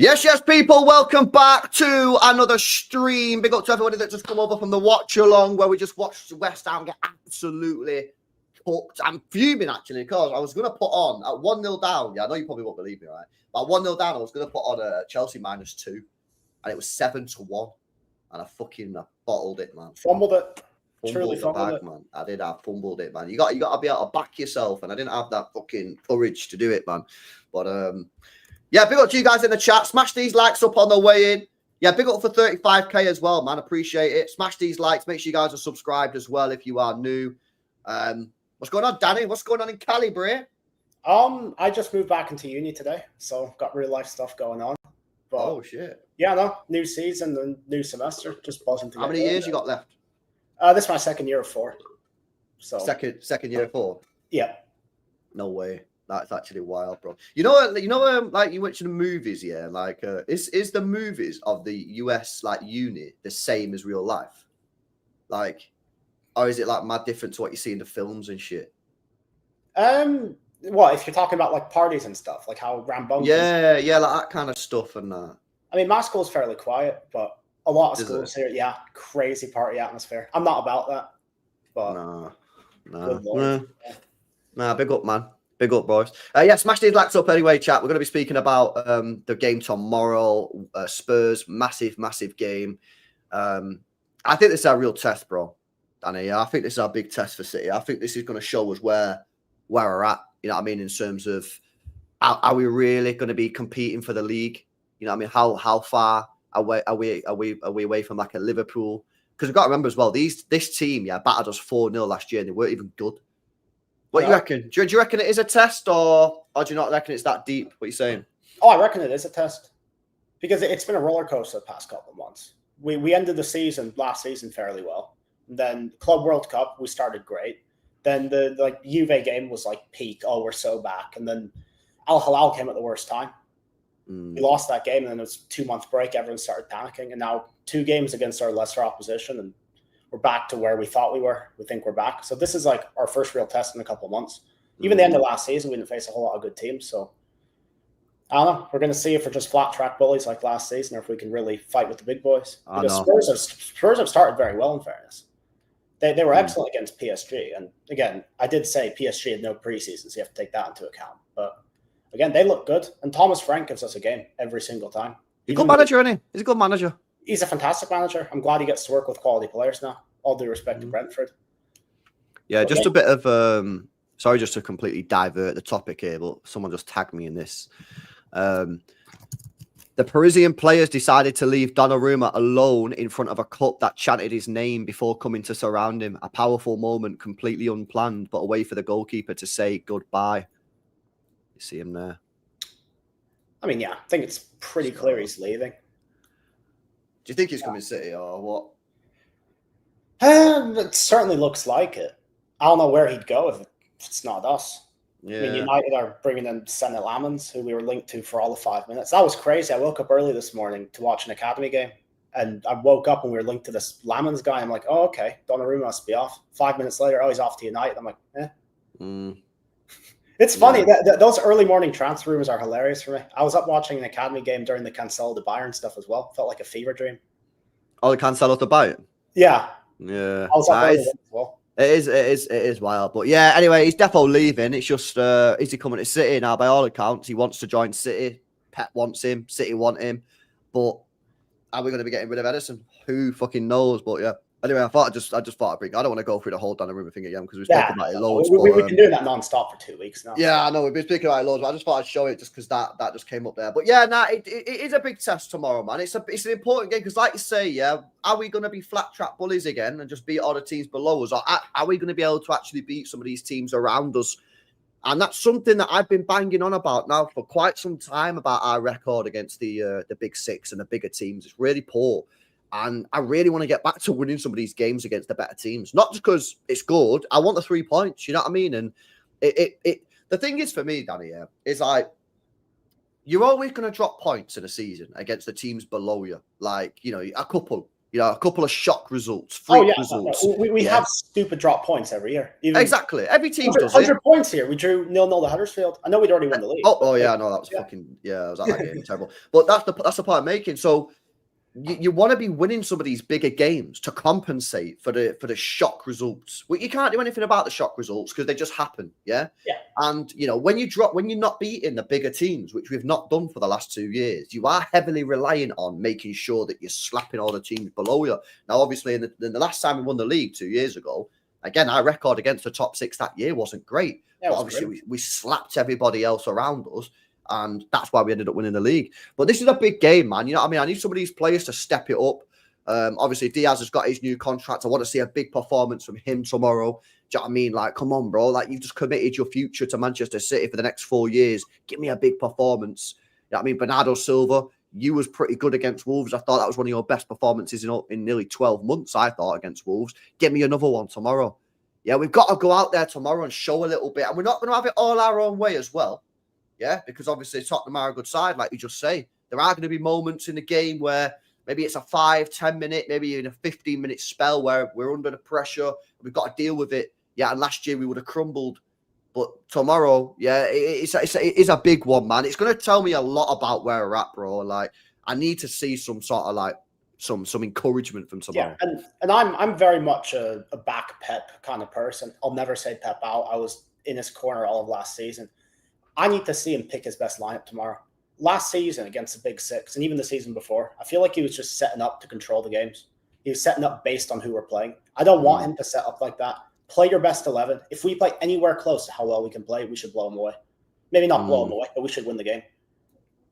Yes, people, welcome back to another stream. Big up to everybody that just come over from the watch along where we just watched West Ham get absolutely cooked. I'm fuming actually because I was going to put on at 1-0 down. Yeah, I know you probably won't believe me, right? But at 1-0 down, I was going to put on a Chelsea -2 and it was 7-1. And I bottled it, man. Fumbled it. Fumbled the bag, man. I did. I fumbled it, man. You got to be able to back yourself, and I didn't have that fucking courage to do it, man. But yeah, big up to you guys in the chat. Smash these likes up on the way in. Yeah, big up for 35k as well, man. Appreciate it. Smash these likes. Make sure you guys are subscribed as well if you are new. What's going on, Danny? What's going on in Cali, bro? I just moved back into uni today, so got real life stuff going on. But, oh shit. Yeah, no, new season and new semester. Just buzzing to How many years you got left? This is my second year of 4. So second year of 4. Yeah. No way. That's actually wild, bro. You know, like you mentioned the movies, yeah. Like, is the movies of the US like uni the same as real life? Like, or is it like mad different to what you see in the films and shit? Well, if you're talking about like parties and stuff, like how rambunctious. Yeah, like that kind of stuff and that. I mean, my school's fairly quiet, but a lot of schools here, yeah, crazy party atmosphere. I'm not about that, but nah, big up, man. Big up, boys. Yeah, smash these likes up anyway, chat. We're going to be speaking about the game tomorrow. Spurs, massive game. I think this is our real test, bro. Danny, I think this is our big test for City. I think this is going to show us where we're at. You know what I mean? In terms of, are we really going to be competing for the league? You know what I mean? How far away are we away from like a Liverpool? Because we've got to remember as well, this team, battered us 4-0 last year and they weren't even good. What do you reckon? Do you reckon it is a test or do you not reckon it's that deep? What are you saying? Oh, I reckon it is a test because it's been a roller coaster the past couple of months. We ended the last season fairly well. And then Club World Cup, we started great. Then the Juve game was like peak. Oh, we're so back. And then Al Hilal came at the worst time. We lost that game and then it was a 2-month break. Everyone started panicking. And now 2 games against our lesser opposition and we're back to where we thought we were. We think we're back. So this is like our first real test in a couple of months. Even the end of last season, we didn't face a whole lot of good teams. So I don't know. We're going to see if we're just flat track bullies like last season or if we can really fight with the big boys. Because Spurs have started very well, in fairness. They were excellent against PSG. And again, I did say PSG had no preseason, so you have to take that into account. But again, they look good. And Thomas Frank gives us a game every single time. He's a good manager, isn't he? He's a good manager. He's a fantastic manager. I'm glad he gets to work with quality players now. All due respect to Brentford. Yeah, just a bit of sorry, just to completely divert the topic here, but someone just tagged me in this. The Parisian players decided to leave Donnarumma alone in front of a cup that chanted his name before coming to surround him. A powerful moment, completely unplanned, but a way for the goalkeeper to say goodbye. You see him there. I mean, yeah, I think it's pretty clear he's leaving. Do you think he's coming City or what? It certainly looks like it. I don't know where he'd go if it's not us. Yeah. I mean, United are bringing in Senna Lamans, who we were linked to for all of 5 minutes. That was crazy. I woke up early this morning to watch an academy game, and I woke up and we were linked to this Lamans guy. I'm like, oh, okay, Donnarumma must be off. 5 minutes later, oh, he's off to United. I'm like, It's funny. Those early morning transfer rumors are hilarious for me. I was up watching an academy game during the Cancelo to Bayern stuff as well. Felt like a fever dream. Oh, the Cancelo to Bayern? Yeah. Yeah. I was up early as well. It is wild. But yeah, anyway, he's definitely leaving. It's just, is he coming to City now? By all accounts, he wants to join City. Pep wants him. City want him. But are we going to be getting rid of Edison? Who fucking knows? But yeah. Anyway, I just thought I'd bring. I don't want to go through the whole Donnarumma thing again because we've spoken about it loads. We've been doing that non-stop for 2 weeks now. Yeah, I know we've been speaking about it loads. But I just thought I'd show it just because that just came up there. But yeah, it is a big test tomorrow, man. It's an important game because, like you say, yeah, are we going to be flat track bullies again and just beat all the teams below us, or are we going to be able to actually beat some of these teams around us? And that's something that I've been banging on about now for quite some time about our record against the big six and the bigger teams. It's really poor. And I really want to get back to winning some of these games against the better teams. Not just because it's good. I want the 3 points. You know what I mean? And the thing is for me, Danny, is like you're always going to drop points in a season against the teams below you. Like, you know, a couple. You know, a couple of shock results, Oh freak yeah, results. we have stupid drop points every year. Even Exactly. Every team 100, does it. 100 points here. We drew 0-0 to Huddersfield. I know we'd already won the league. Oh yeah, no, that was fucking I was at that game, terrible. But that's the point I'm making. So you want to be winning some of these bigger games to compensate for the shock results. Well, you can't do anything about the shock results because they just happen. Yeah. Yeah. And you know, when you're not beating the bigger teams, which we've not done for the last 2 years, you are heavily reliant on making sure that you're slapping all the teams below you. Now, obviously, in the last time we won the league 2 years ago, again, our record against the top 6 that year wasn't great. Yeah, but obviously, we slapped everybody else around us. And that's why we ended up winning the league. But this is a big game, man. You know what I mean? I need some of these players to step it up. Obviously, Diaz has got his new contract. I want to see a big performance from him tomorrow. Do you know what I mean? Like, come on, bro. Like, you've just committed your future to Manchester City for the next 4 years. Give me a big performance. You know what I mean? Bernardo Silva, you was pretty good against Wolves. I thought that was one of your best performances in nearly 12 months, I thought, against Wolves. Give me another one tomorrow. Yeah, we've got to go out there tomorrow and show a little bit. And we're not going to have it all our own way as well. Yeah, because obviously Tottenham are a good side, like you just say. There are going to be moments in the game where maybe it's a 5-10 minute, maybe even a 15-minute spell where we're under the pressure. We've got to deal with it. Yeah, and last year we would have crumbled. But tomorrow, yeah, it is a big one, man. It's going to tell me a lot about where we're at, bro. Like, I need to see some sort of like some encouragement from tomorrow. Yeah, and I'm very much a back Pep kind of person. I'll never say Pep out. I was in his corner all of last season. I need to see him pick his best lineup tomorrow. Last season against the Big Six, and even the season before, I feel like he was just setting up to control the games. He was setting up based on who we're playing. I don't want him to set up like that. Play your best 11. If we play anywhere close to how well we can play, we should blow them away. Maybe not blow them away, but we should win the game.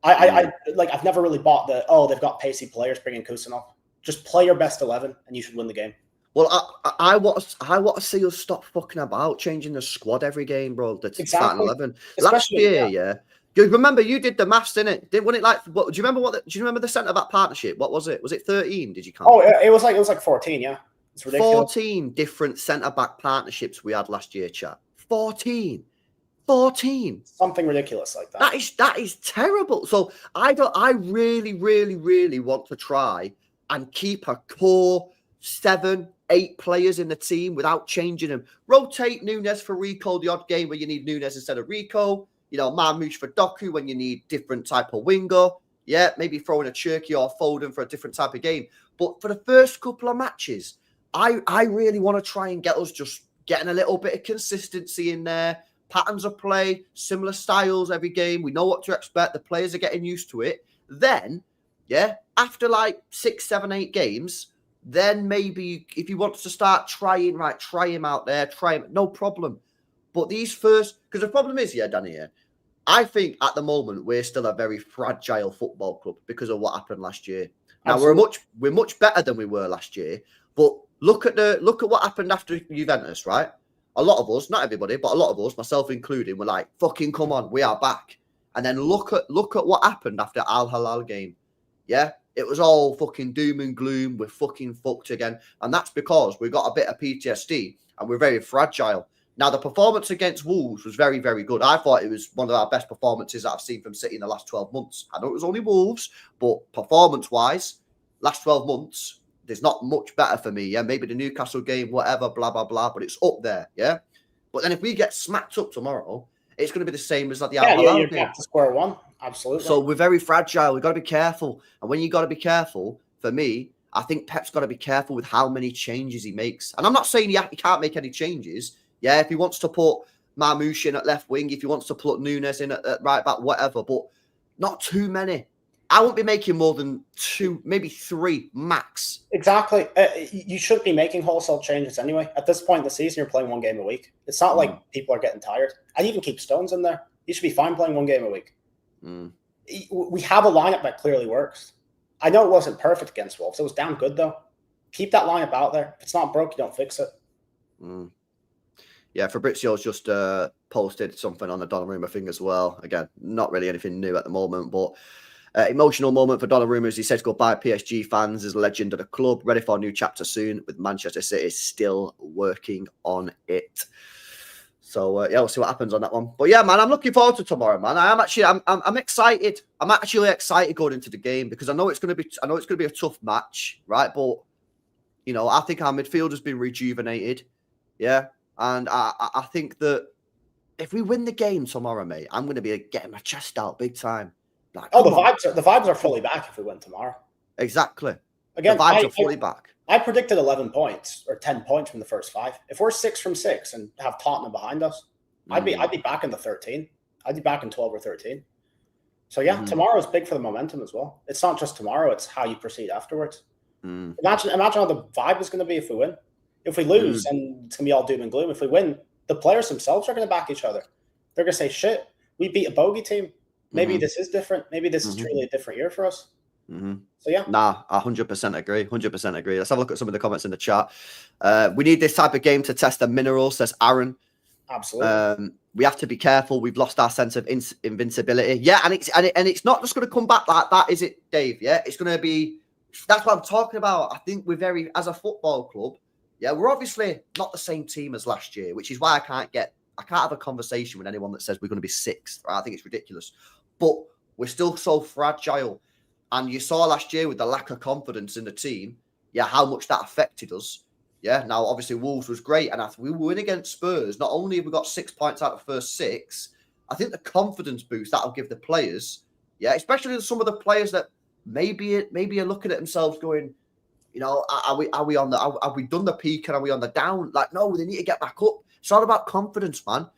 I've never really bought they've got pacey players bringing Kusanov. Just play your best 11, and you should win the game. Well, I want to see us stop fucking about changing the squad every game, bro. That's starting 11. Last year, yeah. You remember you did the maths, didn't it? Wasn't it like? What, do you remember the centre back partnership? What was it? Was it 13? Did you count? Oh, it was like 14. Yeah, it's ridiculous. 14 different centre back partnerships we had last year, chat. 14. Something ridiculous like that. That is terrible. So I really, really, really want to try and keep a core 7, 8 players in the team without changing them. Rotate Nunes for Rico the odd game where you need Nunes instead of Rico. You know, Marmoush for Doku when you need different type of winger. Yeah, maybe throw in a Cherky or Foden for a different type of game. But for the first couple of matches, I really want to try and get us just getting a little bit of consistency in there. Patterns of play, similar styles every game. We know what to expect. The players are getting used to it. Then, yeah, after like 6, 7, 8 games, then maybe if you want to start trying, right, try him out there, try him, no problem. But these first, because the problem is, yeah, Danny, I think at the moment we're still a very fragile football club because of what happened last year. Now Absolutely. we're much better than we were last year, but look at what happened after Juventus, right? A lot of us, not everybody, but a lot of us, myself included, were like, fucking come on, we are back. And then look at what happened after Al Hilal game. Yeah, it was all fucking doom and gloom. We're fucking fucked again. And that's because we got a bit of PTSD and we're very fragile. Now, the performance against Wolves was very, very good. I thought it was one of our best performances that I've seen from City in the last 12 months. I know it was only Wolves, but performance-wise, last 12 months, there's not much better for me. Yeah, maybe the Newcastle game, whatever, blah, blah, blah, but it's up there, yeah? But then if we get smacked up tomorrow, it's going to be the same as like the Al Hilal you're game. back to square one. Absolutely. So we're very fragile. We've got to be careful. And when you got to be careful, for me, I think Pep's got to be careful with how many changes he makes. And I'm not saying he can't make any changes. Yeah, if he wants to put Marmoush in at left wing, if he wants to put Nunes in at right back, whatever, but not too many. I won't be making more than 2, maybe 3 max. Exactly. You shouldn't be making wholesale changes anyway. At this point in the season, you're playing 1 game a week. It's not like people are getting tired. I'd even keep Stones in there. You should be fine playing 1 game a week. We have a lineup that clearly works. I know it wasn't perfect against Wolves. It was damn good, though. Keep that lineup out there. If it's not broke, you don't fix it. Yeah, Fabrizio's just posted something on the Donnarumma thing as well. Again, not really anything new at the moment, but emotional moment for Donnarumma as he says goodbye PSG fans as a legend of the club. Ready for a new chapter soon with Manchester City still working on it. So, yeah, we'll see what happens on that one. But, yeah, man, I'm looking forward to tomorrow, man. I'm excited. I'm actually excited going into the game because I know it's going to be a tough match, right? But You know, I think our midfield has been rejuvenated. Yeah. And I think that if we win the game tomorrow, mate, I'm going to be getting my chest out big time. Like, the vibes are fully back if we win tomorrow. Exactly. Again, the vibes are fully back. I predicted 11 points or 10 points from the first 5. If we're 6 from 6 and have Tottenham behind us, I'd be back in the 13. I'd be back in 12 or 13. So yeah, tomorrow is big for the momentum as well. It's not just tomorrow; it's how you proceed afterwards. Imagine how the vibe is going to be if we win. If we lose, then it's going to be all doom and gloom. If we win, the players themselves are going to back each other. They're going to say, "Shit, we beat a bogey team. Maybe this is different. Maybe this is truly a different year for us." So yeah, I 100% agree. 100% agree. Let's have a look at some of the comments in the chat. We need this type of game to test the minerals, says Aaron. Absolutely. We have to be careful. We've lost our sense of invincibility. Yeah, and it's not just going to come back like that, is it, Dave? Yeah, it's going to be. That's what I'm talking about. I think we're very, as a football club. Yeah, we're obviously not the same team as last year, which is why I can't have a conversation with anyone that says we're going to be 6th. Right? I think it's ridiculous. But we're still so fragile. And you saw last year with the lack of confidence in the team, yeah, how much that affected us. Yeah, now obviously Wolves was great. And after we win against Spurs, not only have we got 6 points out of the first 6, I think the confidence boost that'll give the players, yeah, especially some of the players that maybe are looking at themselves going, you know, are we done the peak and are we on the down? Like, no, they need to get back up. It's all about confidence, man.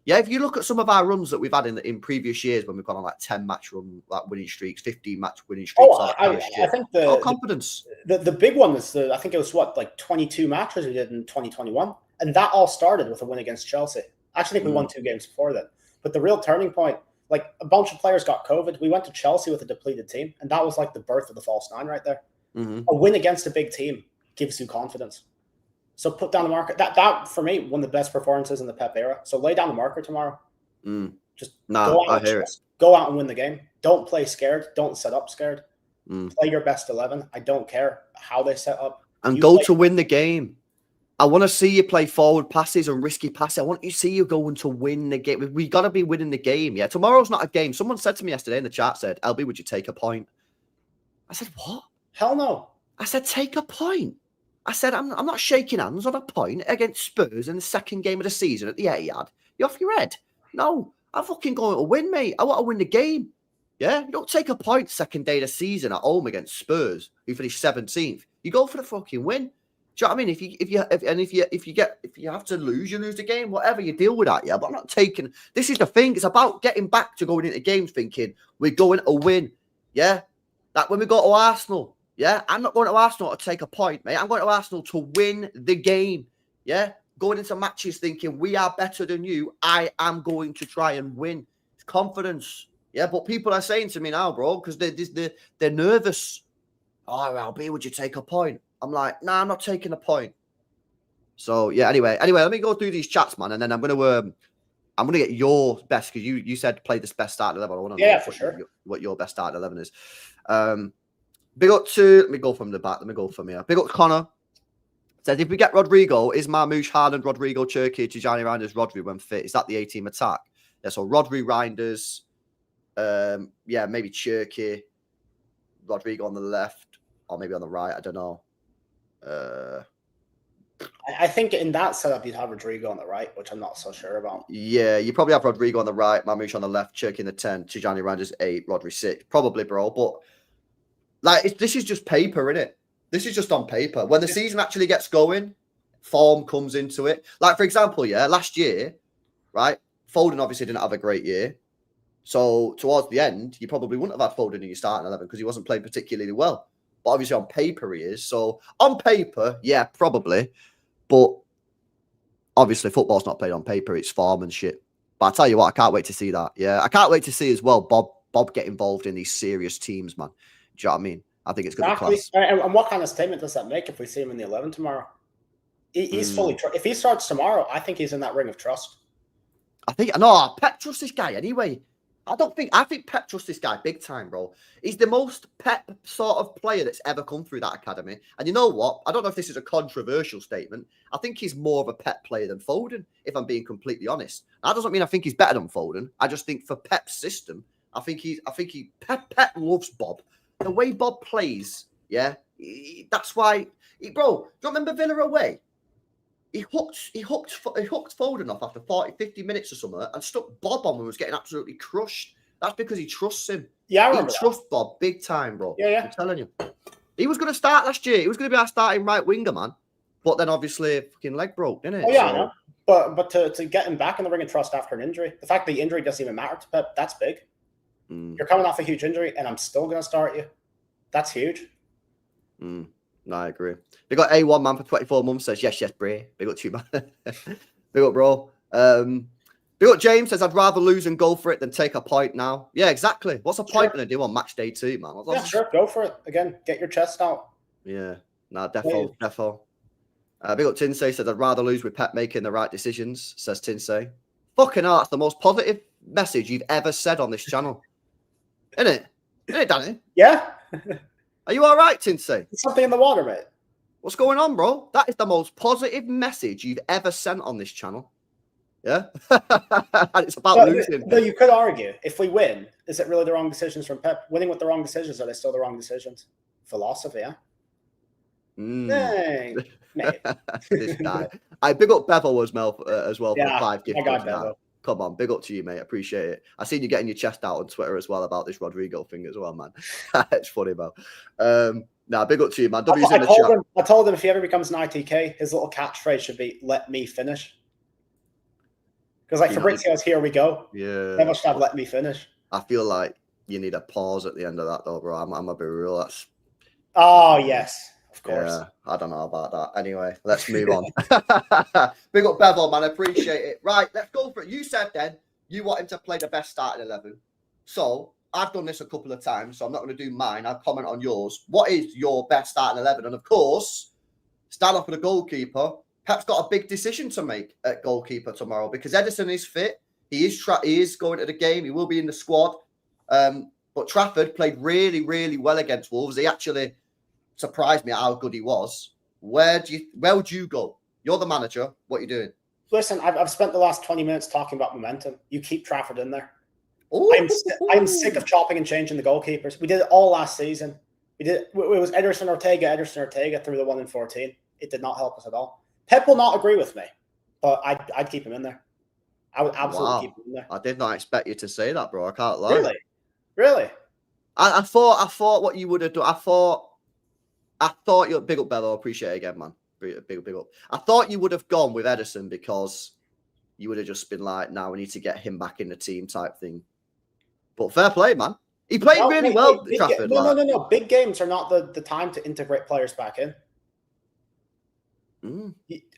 Yeah, if you look at some of our runs that we've had in previous years when we've gone on like 10-match run, like winning streaks, 15-match winning streaks. I think confidence. The big one was I think it was like 22 matches we did in 2021, and that all started with a win against Chelsea. I actually think we won 2 games before that. But the real turning point, like a bunch of players got COVID. We went to Chelsea with a depleted team, and that was like the birth of the false 9 right there. A win against a big team gives you confidence. So put down the marker. That for me, one of the best performances in the Pep era. So lay down the marker tomorrow. Just go out and win the game. Don't play scared. Don't set up scared. Play your best 11. I don't care how they set up. And go to win the game. I want to see you play forward passes and risky passes. I want to see you going to win the game. We got to be winning the game. Yeah, tomorrow's not a game. Someone said to me yesterday in the chat, said, "LB, would you take a point?" I said, "What? Hell no." I said, "Take a point." I said, I'm not shaking hands on a point against Spurs in the second game of the season at the Etihad. You off your head? No, I'm fucking going to win, mate. I want to win the game. Yeah, you don't take a point second day of the season at home against Spurs, who finished 17th. You go for the fucking win. Do you know what I mean? If you have to lose, you lose the game. Whatever, you deal with that. Yeah, but I'm not taking. This is the thing. It's about getting back to going into games thinking we're going to win. Yeah, like when we go to Arsenal. Yeah, I'm not going to Arsenal to take a point, mate. I'm going to Arsenal to win the game. Yeah, going into matches thinking we are better than you. I am going to try and win. It's confidence. Yeah, but people are saying to me now, bro, because they're nervous. "Oh, LB, would you take a point?" I'm like, "Nah, I'm not taking a point." So yeah, anyway, let me go through these chats, man, and then I'm gonna get your best because you said play this best start 11. I want to know for sure what your best start 11 is. Big up to, let me go from the back. Let me go from here. Big up to Connor. Says, if we get Rodrigo, is Marmoush, Haaland, Rodrigo, Cherki, Tijani, Reinders, Rodri when fit? Is that the A-team attack? Yeah, so Rodri, Reinders, maybe Cherki, Rodrigo on the left, or maybe on the right. I don't know. I think in that setup, you'd have Rodrigo on the right, which I'm not so sure about. Yeah, you probably have Rodrigo on the right, Marmoush on the left, Cherki in the 10, Tijani, Reinders 8, Rodri 6. Probably, bro, but like, this is just paper, innit? This is just on paper. When the season actually gets going, form comes into it. Like, for example, last year, right? Foden obviously didn't have a great year. So towards the end, you probably wouldn't have had Foden in your starting 11 because he wasn't playing particularly well. But obviously on paper he is. So on paper, yeah, probably. But obviously football's not played on paper. It's form and shit. But I tell you what, I can't wait to see that. Yeah, I can't wait to see as well Bob get involved in these serious teams, man. Do you know what I mean? I think it's going to be class. And what kind of statement does that make if we see him in the 11 tomorrow? He's fully. If he starts tomorrow, I think he's in that ring of trust. Pep trusts this guy anyway. I think Pep trusts this guy big time, bro. He's the most Pep sort of player that's ever come through that academy. And you know what? I don't know if this is a controversial statement. I think he's more of a Pep player than Foden, if I'm being completely honest. That doesn't mean I think he's better than Foden. I just think for Pep's system, Pep loves Bob. The way Bob plays, yeah, that's why Bro, do you remember Villa away? He hooked Foden off after 40, 50 minutes or something and stuck Bob on and was getting absolutely crushed. That's because he trusts him. Yeah, I remember He trusts Bob big time, bro. Yeah. I'm telling you. He was going to start last year. He was going to be our starting right winger, man. But then obviously fucking leg broke, didn't it? Oh, yeah, I know. But to get him back in the ring and trust after an injury, the fact that the injury doesn't even matter to Pep, that's big. You're coming off a huge injury and I'm still going to start you. That's huge. No, I agree. Big up A1 man for 24 months says, yes, Bray. Big up to you, man. Big up, bro. Big up James says, I'd rather lose and go for it than take a point now. Yeah, exactly. What's the point going to do on match day 2, man? Yeah, sure. Go for it. Again, get your chest out. Yeah. Nah, defo. Big up Tinsay says, I'd rather lose with Pep making the right decisions, says Tinsay. Fucking hell, that's the most positive message you've ever said on this channel. Isn't it? Isn't it, Danny? Yeah. Are you all right, Tinsay? There's something in the water, mate. What's going on, bro? That is the most positive message you've ever sent on this channel. Yeah? And it's about losing. Though you could argue, if we win, is it really the wrong decisions from Pep? Winning with the wrong decisions, are they still the wrong decisions? Philosophy, yeah? Hey, this guy. I big up Bevel as well for 5 gift cards. Come on, big up to you, mate. Appreciate it. I seen you getting your chest out on Twitter as well about this Rodrigo thing as well, man. It's funny, bro. Big up to you, man. W's in the chat. I told him if he ever becomes an ITK, his little catchphrase should be "Let me finish." Because like Fabrizio's "Here we go." Yeah. Never should have "Let me finish." I feel like you need a pause at the end of that, though, bro. I'm gonna be real. That's. Oh yes. Of course. Yeah, I don't know about that. Anyway, let's move on. Big up Bevel, man. I appreciate it. Right, let's go for it. You said then you want him to play the best starting 11. So I've done this a couple of times, so I'm not going to do mine. I'll comment on yours. What is your best starting 11? And of course, start off with a goalkeeper. Pep's got a big decision to make at goalkeeper tomorrow because Ederson is fit. He is going to the game. He will be in the squad. But Trafford played really, really well against Wolves. He actually surprised me at how good he was. Where would you go? You're the manager. What are you doing? Listen, I've spent the last 20 minutes talking about momentum. You keep Trafford in there. Ooh. I'm sick of chopping and changing the goalkeepers. We did it all last season. It was Ederson Ortega through the 1 in 14. It did not help us at all. Pep will not agree with me, but I'd keep him in there. I would absolutely keep him in there. I did not expect you to say that, bro. I can't lie. Really? I thought what you would have done. I thought you're big up, Bello. Appreciate it again, man. Big up. I thought you would have gone with Ederson because you would have just been like, "Now we need to get him back in the team," type thing. But fair play, man. He played really well, Trafford. No. Big games are not the time to integrate players back in.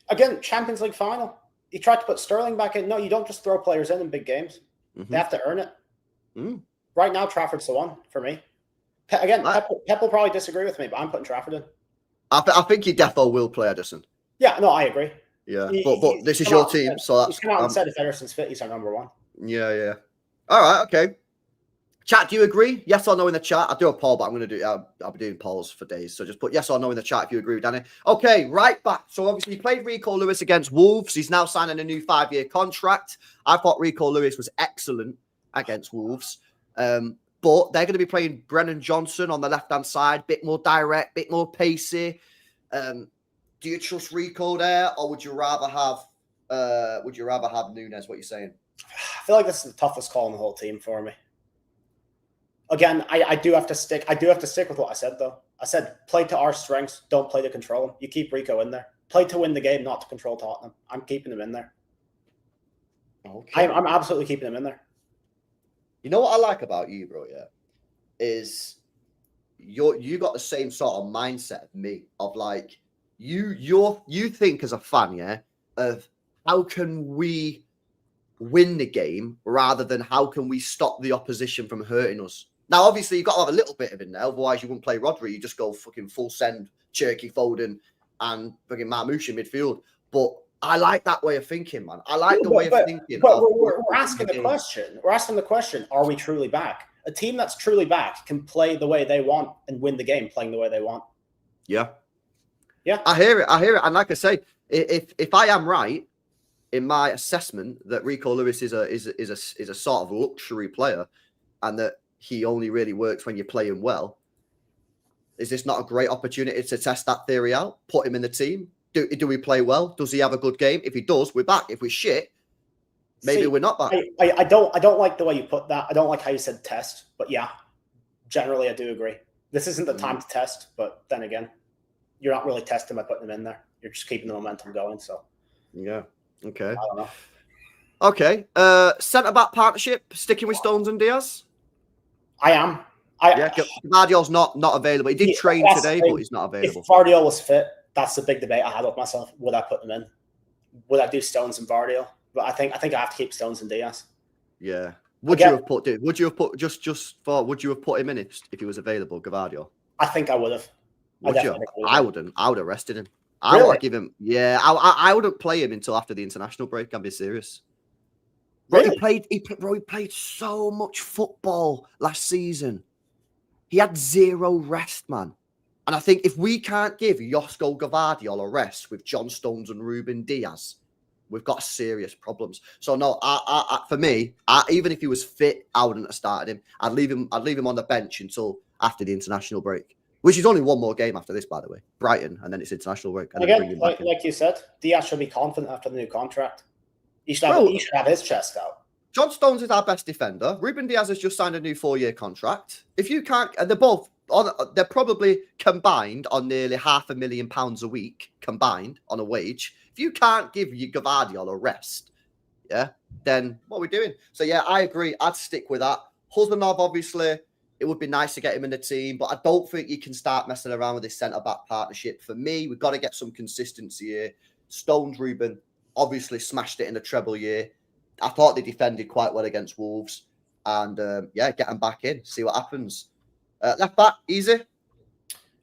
Again, Champions League final. You tried to put Sterling back in. No, you don't just throw players in big games. They have to earn it. Right now, Trafford's the one for me. Again, Pep will probably disagree with me, but I'm putting Trafford in. I think he defo will play Ederson. Yeah, no, I agree. Yeah, but this is your team, so that's... He's come out and said if Ederson's fit, he's our number 1. Yeah. All right, okay. Chat, do you agree? Yes or no in the chat? I'll do a poll, but I'll be doing polls for days. So just put yes or no in the chat if you agree with Danny. Okay, right back. So obviously he played Rico Lewis against Wolves. He's now signing a new 5-year contract. I thought Rico Lewis was excellent against Wolves. But they're going to be playing Brennan Johnson on the left-hand side, bit more direct, bit more pacey. Do you trust Rico there, or would you rather have Nunes? What are you saying? I feel like this is the toughest call in the whole team for me. Again, I do have to stick with what I said though. I said play to our strengths, don't play to control them. You keep Rico in there. Play to win the game, not to control Tottenham. I'm keeping him in there. Okay. I'm absolutely keeping him in there. You know what I like about you, bro, yeah? Is you got the same sort of mindset of me, of like you think as a fan, yeah, of how can we win the game rather than how can we stop the opposition from hurting us. Now, obviously, you've got to have a little bit of it there, otherwise you wouldn't play Rodri. You just go fucking full send, Cherky, Foden, and fucking Marmoush in midfield. But I like that way of thinking, man. I like the way of thinking. But we're asking the question. We're asking the question, are we truly back? A team that's truly back can play the way they want and win the game playing the way they want. Yeah. I hear it. And like I say, if I am right in my assessment that Rico Lewis is a sort of luxury player and that he only really works when you're playing well, Is this not a great opportunity to test that theory out? Put him in the team. Do we play well? Does he have a good game? If he does, we're back. If we're shit, maybe we're not back. I don't like the way you put that. I don't like how you said test, but yeah, generally I do agree. This isn't the time to test, but then again, you're not really testing by putting them in there. You're just keeping the momentum going. So yeah, okay. I don't know. Okay, centre-back partnership, sticking with Stones and Diaz? I am. Gvardiol's not available. He did train today, but he's not available. If Gvardiol was fit, that's the big debate I had with myself. Would I put them in? Would I do Stones and Gvardiol? But I think I have to keep Stones and Diaz. Yeah. Would you have put him in if he was available, Gvardiol? I think I would have. I wouldn't. I would have rested him. Really? I would give him. Yeah, I wouldn't play him until after the international break. I'd be serious. Really? He played so much football last season. He had zero rest, man. And I think if we can't give Josko Gvardiol a rest with John Stones and Ruben Diaz, we've got serious problems. So no, for me, even if he was fit, I wouldn't have started him. I'd leave him on the bench until after the international break, which is only one more game after this, by the way. Brighton, and then it's international break. And again, like you said, Diaz should be confident after the new contract. He should have his chest out. John Stones is our best defender. Ruben Diaz has just signed a new 4-year contract. If you can't, and they're probably combined on nearly £500,000 a week combined on a wage. If you can't give Gvardiol a rest, yeah, then what are we doing? So yeah, I agree. I'd stick with that. Huzmanov, obviously, it would be nice to get him in the team, but I don't think you can start messing around with this centre-back partnership. For me, we've got to get some consistency here. Stones, Ruben, obviously smashed it in the treble year. I thought they defended quite well against Wolves. And, get them back in, see what happens. Left back, easy?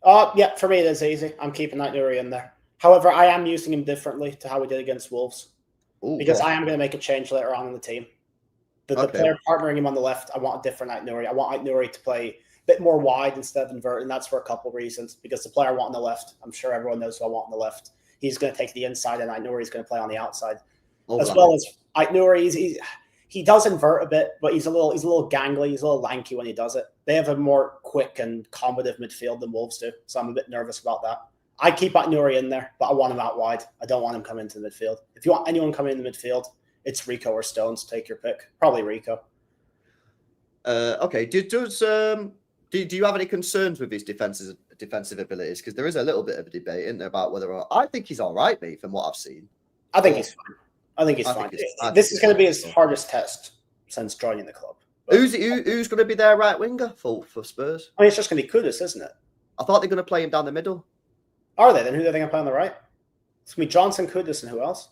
Yeah, for me it is easy. I'm keeping that Nuri in there. However, I am using him differently to how we did against Wolves. Because I am going to make a change later on in the team. The player partnering him on the left, I want a different Nuri. I want Nuri to play a bit more wide instead of invert, and that's for a couple of reasons. Because the player I want on the left, I'm sure everyone knows who I want on the left. He's going to take the inside, and Nuri is going to play on the outside. Well as Nuri, he does invert a bit, but he's a little gangly, he's a little lanky when he does it. They have a more quick and combative midfield than Wolves do, so I'm a bit nervous about that. I keep Nuri in there, but I want him out wide. I don't want him coming into the midfield. If you want anyone coming in the midfield, it's Rico or Stones. Take your pick. Probably Rico. Okay. Do you have any concerns with his defensive abilities? Because there is a little bit of a debate, isn't there, about whether I think he's all right, mate, from what I've seen. I think he's fine. This is going to be his hardest test since joining the club. But who's going to be their right winger for Spurs? I mean, it's just going to be Kudus, isn't it? I thought they're going to play him down the middle. Are they? Then who are they going to play on the right? It's going to be Johnson, Kudus, and who else?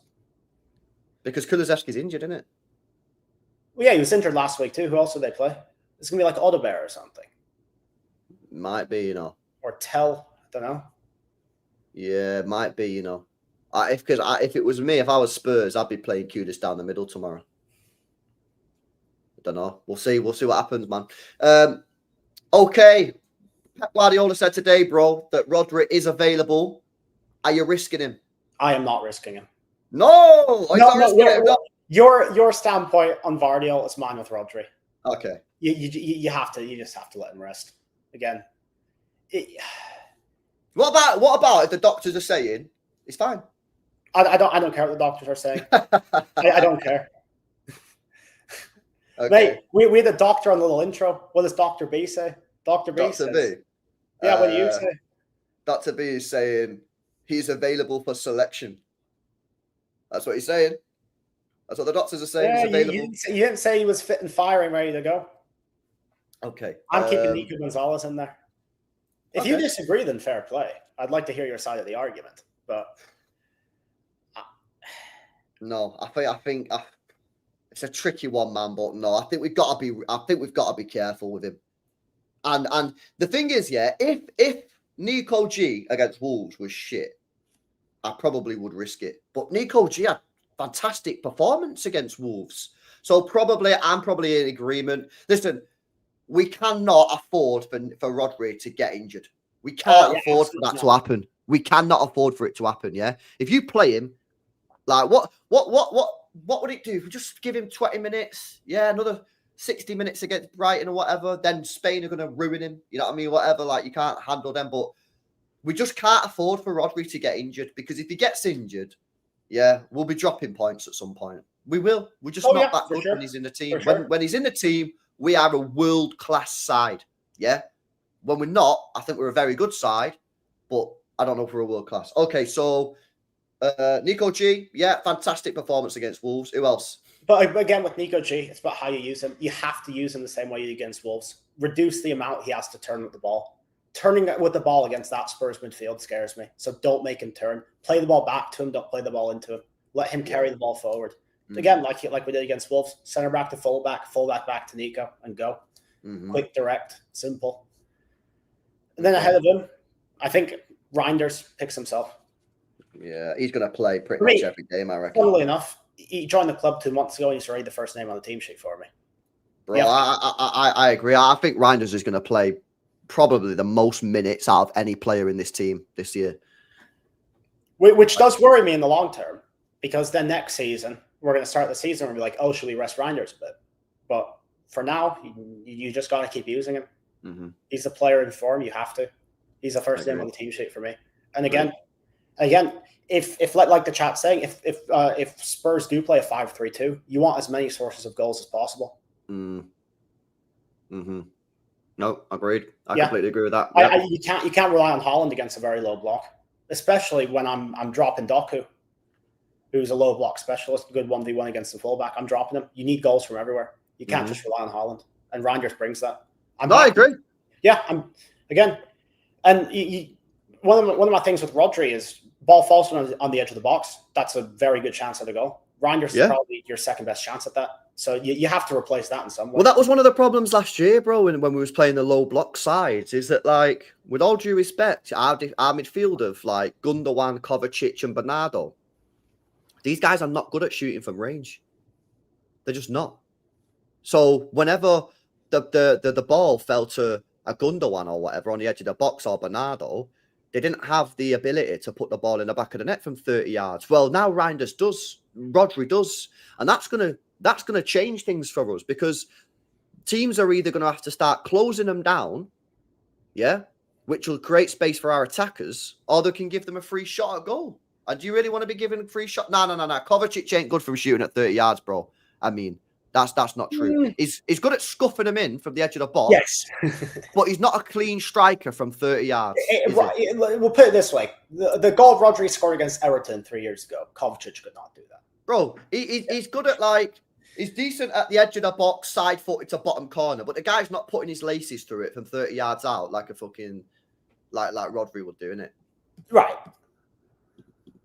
Because Kulusevski's injured, isn't it? Well, yeah, he was injured last week too. Who else did they play? It's going to be like Odebear or something. Might be, Or Tell. I don't know. Yeah, might be, If it was me, if I was Spurs, I'd be playing Kudus down the middle tomorrow. I don't know. We'll see. We'll see what happens, man. Okay. Pep Guardiola said today, bro, that Rodri is available. Are you risking him? I am not risking him. No. Your standpoint on Gvardiol is mine with Rodri. Okay. You just have to let him rest again. What about if the doctors are saying it's fine? I don't care what the doctors are saying. I don't care. Okay. Mate, we had a doctor on the little intro. What does Dr. B say? Dr. B says. Yeah, what do you say? Dr. B is saying he's available for selection. That's what he's saying. That's what the doctors are saying. Yeah, he's available. You didn't say he was fit and firing, ready to go. Okay. I'm keeping Nico Gonzalez in there. If you disagree, then fair play. I'd like to hear your side of the argument, but no, I think it's a tricky one, man. But no, I think we've got to be careful with him. And the thing is, yeah, if Nico G against Wolves was shit, I probably would risk it. But Nico G had fantastic performance against Wolves, so I'm probably in agreement. Listen, we cannot afford for Rodri to get injured. We can't afford for that to happen. We cannot afford for it to happen. Yeah, if you play him, like what would it do if we just give him 20 minutes? Yeah, another 60 minutes against Brighton or whatever, then Spain are going to ruin him. You know what I mean? Whatever, like you can't handle them. But we just can't afford for Rodri to get injured, because if he gets injured, yeah, we'll be dropping points at some point. We will. We're just not that good when he's in the team. When he's in the team, we are a world-class side. Yeah. When we're not, I think we're a very good side, but I don't know if we're a world-class. Okay, so Nico G, yeah, fantastic performance against Wolves. Who else? But again, with Nico G, it's about how you use him. You have to use him the same way you do against Wolves. Reduce the amount he has to turn with the ball. Turning with the ball against that Spurs midfield scares me. So don't make him turn. Play the ball back to him. Don't play the ball into him. Let him carry the ball forward. Again, like we did against Wolves, center back to fullback back to Nico, and go. Quick, direct, simple. And then ahead of him, I think Reinders picks himself. Yeah, he's going to play pretty much every game, I reckon. Funnily enough, he joined the club 2 months ago, and he's already the first name on the team sheet for me. Bro, yeah. I agree. I think Reinders is going to play probably the most minutes out of any player in this team this year. Which does worry me in the long term, because then next season, we're going to start the season and be like, oh, should we rest Reinders a bit? But for now, you just got to keep using him. He's a player in form. You have to. He's the first name on the team sheet for me. And again, if like the chat's saying, if Spurs do play a 5-3-2, you want as many sources of goals as possible. No, agreed. I completely agree with that. Yep. You can't rely on Haaland against a very low block, especially when I'm dropping Doku, who's a low block specialist, good 1v1 against the fullback. I'm dropping him. You need goals from everywhere. You can't just rely on Haaland, and Reinders brings that. I agree. Yeah, one of my things with Rodri is ball falls on the edge of the box. That's a very good chance at a goal. Reinders is probably your second best chance at that. So you have to replace that in some way. Well, that was one of the problems last year, bro, when we was playing the low block sides, is that, like, with all due respect, our midfield of, like, Gundogan, Kovacic and Bernardo, these guys are not good at shooting from range. They're just not. So whenever the ball fell to a Gundogan or whatever on the edge of the box, or Bernardo, they didn't have the ability to put the ball in the back of the net from 30 yards. Well, now Reinders does, Rodri does, and that's gonna change things for us, because teams are either going to have to start closing them down, yeah, which will create space for our attackers, or they can give them a free shot at goal. And do you really want to be giving a free shot? No. Kovacic ain't good from shooting at 30 yards, bro. I mean, that's not true. He's good at scuffing them in from the edge of the box. Yes. But he's not a clean striker from 30 yards. We'll put it this way. The goal Rodri scored against Everton 3 years ago, Kovacic could not do that. Bro, he's good at, like, he's decent at the edge of the box, side-footed to bottom corner, but the guy's not putting his laces through it from 30 yards out like a fucking, like Rodri would do, innit? Right.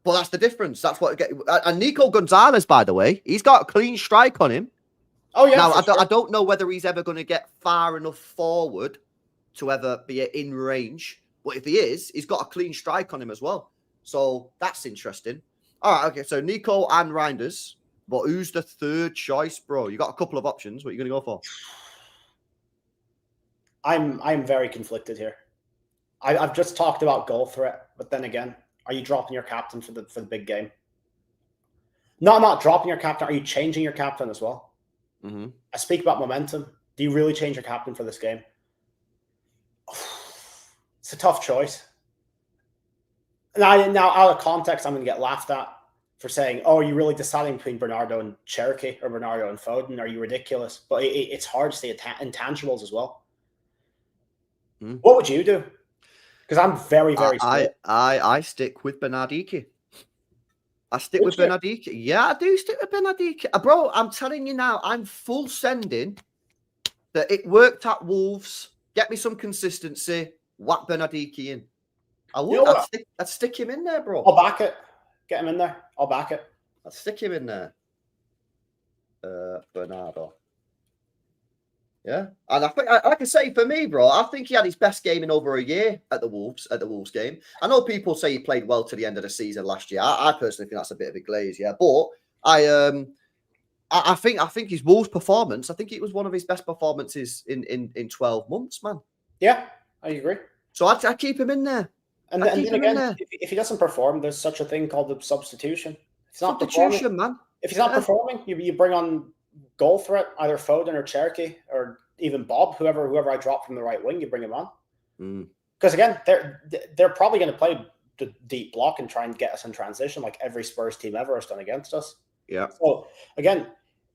But that's the difference. That's what. And Nico Gonzalez, by the way, he's got a clean strike on him. Oh yeah. Now I don't know whether he's ever going to get far enough forward to ever be in range. But if he is, he's got a clean strike on him as well. So that's interesting. All right. Okay. So Nico and Reinders. But who's the third choice, bro? You got a couple of options. What are you going to go for? I'm very conflicted here. I've just talked about goal threat, but then again, are you dropping your captain for the big game? No, I'm not dropping your captain. Are you changing your captain as well? I speak about momentum. Do you really change your captain for this game? It's a tough choice. Now out of context, I'm going to get laughed at for saying, oh, are you really deciding between Bernardo and Cherokee or Bernardo and Foden? Are you ridiculous? But it's hard to say intangibles as well. What would you do? Because I'm very, very I stick with Bernardike. I stick with Bernardike. Yeah, I do stick with Bernardike. Bro, I'm telling you now, I'm full sending that it worked at Wolves. Get me some consistency. Whack Bernardike in. I would. You know I'd stick him in there, bro. I'll back it. Get him in there. I'll back it. I'd stick him in there. Bernardo. Yeah. And I think, like I say, for me, bro, I think he had his best game in over a year at the Wolves game. I know people say he played well to the end of the season last year. I personally think that's a bit of a glaze, yeah. But I think his Wolves performance, I think it was one of his best performances in 12 months, man. Yeah, I agree. So I'd keep him in there. And then again, if he doesn't perform, there's such a thing called the substitution. If he's not performing, man. If he's not performing, you bring on goal threat, either Foden or Cherokee or even Bob, whoever I drop from the right wing, you bring him on. Because again, they're probably going to play the deep block and try and get us in transition like every Spurs team ever has done against us. Yeah. So again,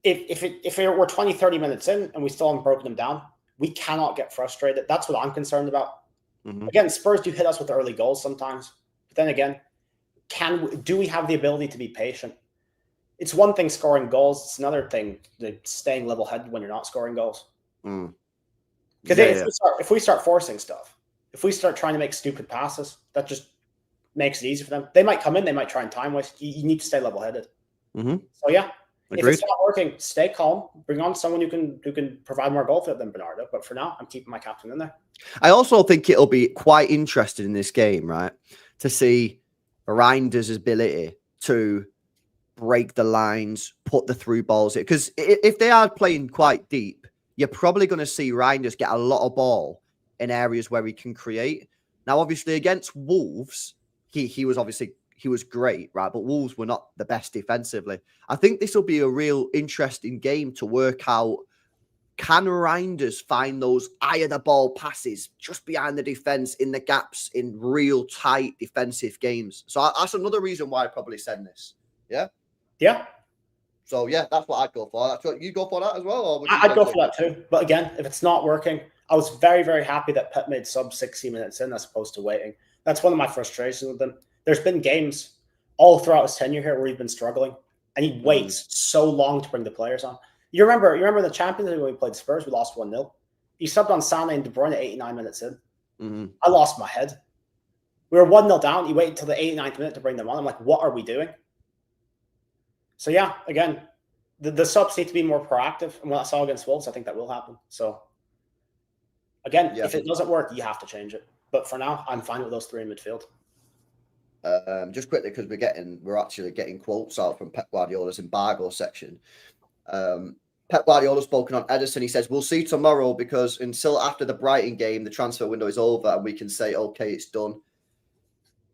if we're 20, 30 minutes in and we still haven't broken them down, we cannot get frustrated. That's what I'm concerned about. Again, Spurs do hit us with early goals sometimes. But then again, do we have the ability to be patient? It's one thing scoring goals. It's another thing staying level-headed when you're not scoring goals. Because if we start forcing stuff, if we start trying to make stupid passes, that just makes it easy for them. They might come in, they might try and time waste. You need to stay level-headed. So yeah, agreed. If it's not working, stay calm. Bring on someone who can provide more goal threat than Bernardo. But for now, I'm keeping my captain in there. I also think it'll be quite interesting in this game, right, to see Reinders' ability to break the lines, put the through balls in. Because if they are playing quite deep, you're probably going to see Reinders get a lot of ball in areas where he can create. Now, obviously, against Wolves, he was great, right? But Wolves were not the best defensively. I think this will be a real interesting game to work out. Can Reinders find those eye of the ball passes just behind the defense in the gaps in real tight defensive games? So that's another reason why I'd probably send this. Yeah. Yeah. So yeah, that's what I'd go for. That's what you go for that as well, or I'd go for that too. But again, if it's not working, I was very, very happy that Pep made sub 60 minutes in as opposed to waiting. That's one of my frustrations with him. There's been games all throughout his tenure here where he's been struggling, and he waits so long to bring the players on. You remember the Champions League when we played Spurs, we lost 1-0. He subbed on Sané and De Bruyne 89 minutes in. I lost my head. We were 1-0 down. He waited until the 89th minute to bring them on. I'm like, what are we doing? So yeah, again, the subs need to be more proactive. And what I saw against Wolves, I think that will happen. So again, if it doesn't work, you have to change it. But for now, I'm fine with those three in midfield. Just quickly, because we're actually getting quotes out from Pep Guardiola's embargo section. Pep Guardiola spoken on Edison. He says, we'll see tomorrow because until after the Brighton game, the transfer window is over and we can say, okay, it's done.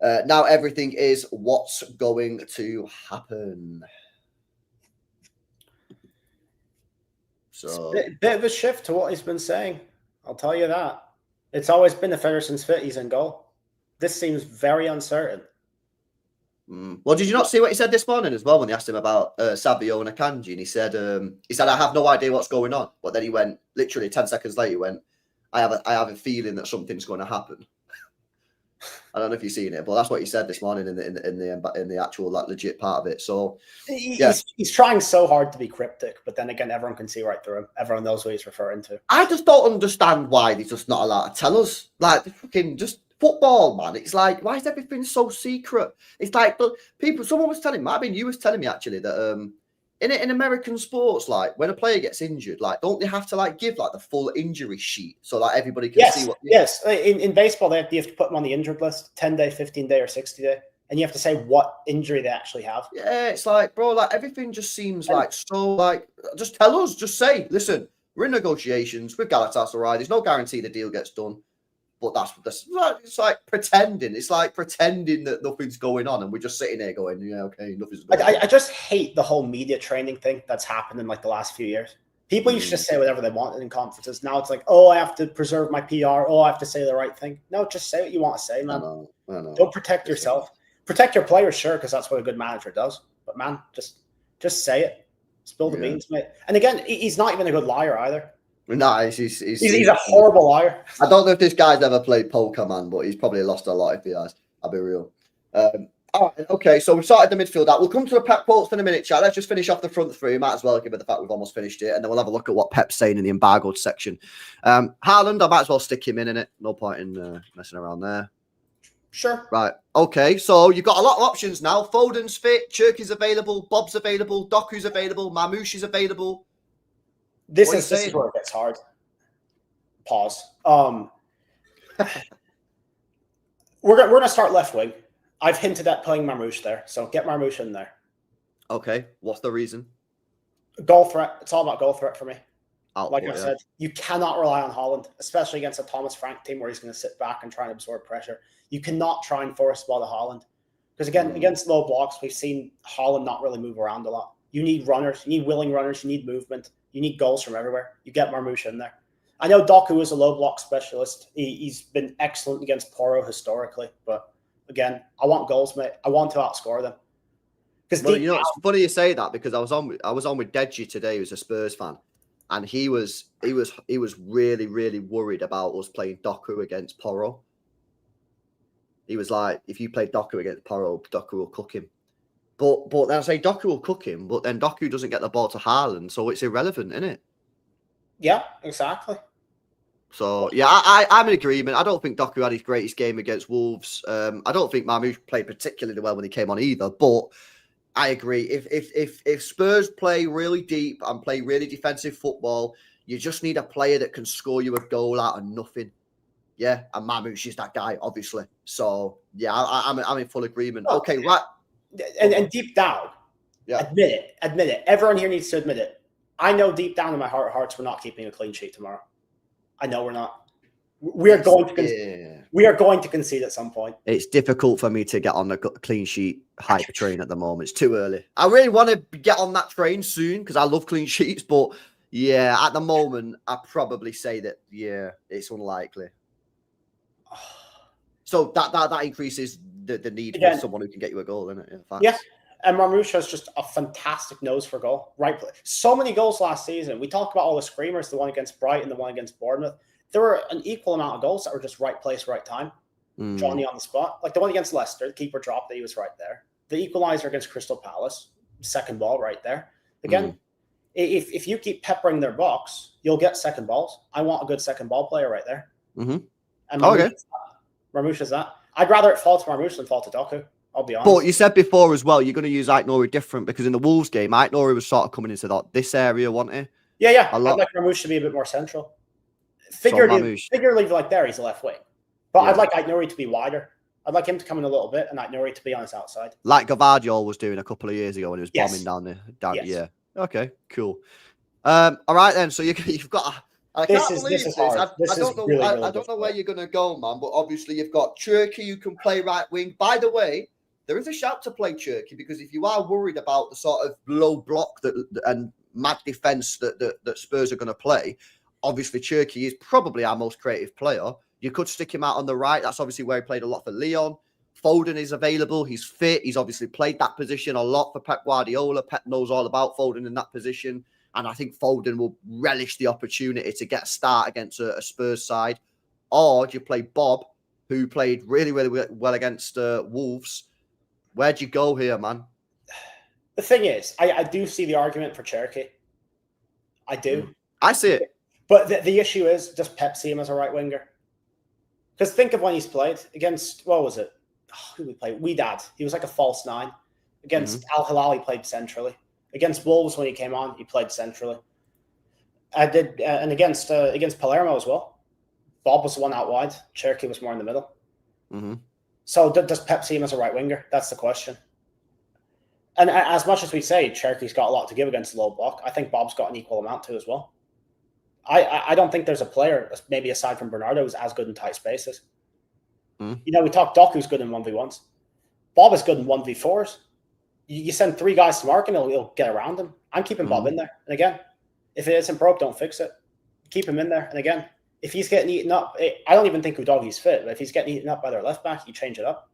Now everything is what's going to happen. So it's a bit of a shift to what he's been saying. I'll tell you that. It's always been if Ederson's fit, he's in goal. This seems very uncertain. Well, did you not see what he said this morning as well when they asked him about Sabio and Akanji? And he said, I have no idea what's going on. But then he went, literally 10 seconds later, he went, I have a feeling that something's going to happen. I don't know if you've seen it, but that's what he said this morning in the actual like legit part of it. So he's trying so hard to be cryptic, but then again, everyone can see right through him. Everyone knows what he's referring to. I just don't understand why they're just not allowed to tell us. Like fucking just football, man. It's like, why is everything so secret? It's like someone was telling me, I mean, you was telling me actually that in American sports, like when a player gets injured, like don't they have to like give like the full injury sheet so that everybody can see what? Yes, in baseball, you have to put them on the injured list, 10-day, 15-day, or 60-day, and you have to say what injury they actually have. Yeah, it's like, bro, like everything just seems like so like. Just tell us, just say, listen, we're in negotiations with Galatasaray. There's no guarantee the deal gets done. But it's like pretending. It's like pretending that nothing's going on, and we're just sitting there going, "Yeah, okay, nothing's going on." I just hate the whole media training thing that's happened in like the last few years. People used to just say whatever they wanted in conferences. Now it's like, oh, I have to preserve my PR. Oh, I have to say the right thing. No, just say what you want to say, man. I know. Don't protect yourself. Protect your players, sure, because that's what a good manager does. But man, just say it. Spill the beans, mate. And again, he's not even a good liar either. No, he's a horrible liar. I don't know if this guy's ever played poker, man, but he's probably lost a lot if he has. I'll be real. All right, okay, so we've started the midfield out. We'll come to the Pep quotes in a minute, chat. Let's just finish off the front three. Might as well, given the fact we've almost finished it, and then we'll have a look at what Pep's saying in the embargoed section. Haaland, I might as well stick him in it. No point in messing around there. Sure. Right. Okay, so you've got a lot of options now. Foden's fit, Cherky's available, Bob's available, Doku's available, Mamouche is available. This is where it gets hard. Pause. We're gonna start left wing. I've hinted at playing Marmouche there, so get Marmouche in there. Okay. What's the reason? Goal threat. It's all about goal threat for me. Output, like I said, you cannot rely on Haaland, especially against a Thomas Frank team where he's going to sit back and try and absorb pressure. You cannot try and force the ball to Haaland. Because again, against low blocks, we've seen Haaland not really move around a lot. You need runners. You need willing runners. You need movement. You need goals from everywhere. You get Marmoush in there. I know Doku is a low block specialist. He's been excellent against Porro historically, but again, I want goals, mate. I want to outscore them. Because it's funny you say that because I was on with Deji today, who's a Spurs fan, and he was really, really worried about us playing Doku against Porro. He was like, if you play Doku against Porro, Doku will cook him. But then I say Doku will cook him, but then Doku doesn't get the ball to Haaland, so it's irrelevant, isn't it? Yeah, exactly. So yeah, I'm in agreement. I don't think Doku had his greatest game against Wolves. I don't think Marmoush played particularly well when he came on either. But I agree. If Spurs play really deep and play really defensive football, you just need a player that can score you a goal out of nothing. Yeah, and Marmoush is that guy, obviously. So yeah, I'm in full agreement. Okay, right. And deep down, admit it. Everyone here needs to admit it. I know deep down in my heart of hearts we're not keeping a clean sheet tomorrow. I know we're not. We are going to concede at some point. It's difficult for me to get on the clean sheet hype train at the moment. It's too early. I really want to get on that train soon because I love clean sheets. But yeah, at the moment, I probably say that it's unlikely. So that increases the need for someone who can get you a goal, isn't it? Yeah. And Marmoush has just a fantastic nose for goal. Right play. So many goals last season. We talked about all the screamers, the one against Brighton, the one against Bournemouth. There were an equal amount of goals that were just right place, right time. Johnny on the spot. Like the one against Leicester, the keeper dropped it, he was right there. The equaliser against Crystal Palace, second ball right there. Again, if you keep peppering their box, you'll get second balls. I want a good second ball player right there. Mm-hmm. And Marmoush is that. I'd rather it fall to Marmoush than fall to Doku. I'll be honest. But you said before as well, you're going to use Aït-Nouri different because in the Wolves game, Aït-Nouri was sort of coming into this area, wasn't he? Yeah. I'd like Marmoush to be a bit more central. Figuratively, like there, he's a left wing. But I'd like Aït-Nouri to be wider. I'd like him to come in a little bit and Aït-Nouri to be on his outside. Like Gvardiol was doing a couple of years ago when he was bombing down there. Yeah. Okay, cool. All right then. So you've got. This is hard. I don't know where you're going to go, man. But obviously you've got Cherki who can play right wing. By the way, there is a shout to play Cherki because if you are worried about the sort of low block and mad defense that Spurs are going to play, obviously Cherki is probably our most creative player. You could stick him out on the right. That's obviously where he played a lot for Lyon. Foden is available. He's fit. He's obviously played that position a lot for Pep Guardiola. Pep knows all about Foden in that position. And I think Foden will relish the opportunity to get a start against a Spurs side. Or do you play Bob, who played really, really well against Wolves? Where'd you go here, man? The thing is, I do see the argument for Cherki. I do. I see it. But the issue is, does Pep see him as a right winger? Because think of when he's played against, what was it? Who did we play? Widad. He was like a false nine. Against Al Hilal, he played centrally. Against Wolves, when he came on, he played centrally. And against Palermo as well. Bob was the one out wide. Cherki was more in the middle. Mm-hmm. So does Pep see him as a right winger? That's the question. And as much as we say Cherki's got a lot to give against the low block, I think Bob's got an equal amount to as well. I don't think there's a player, maybe aside from Bernardo, who's as good in tight spaces. You know, we talked Doku's good in 1v1s. Bob is good in 1v4s. You send three guys to mark and he'll get around him. I'm keeping Bob in there. And again, if it isn't broke, don't fix it. Keep him in there. And again, if he's getting eaten up, I don't even think Udoghi's fit, but if he's getting eaten up by their left back, you change it up.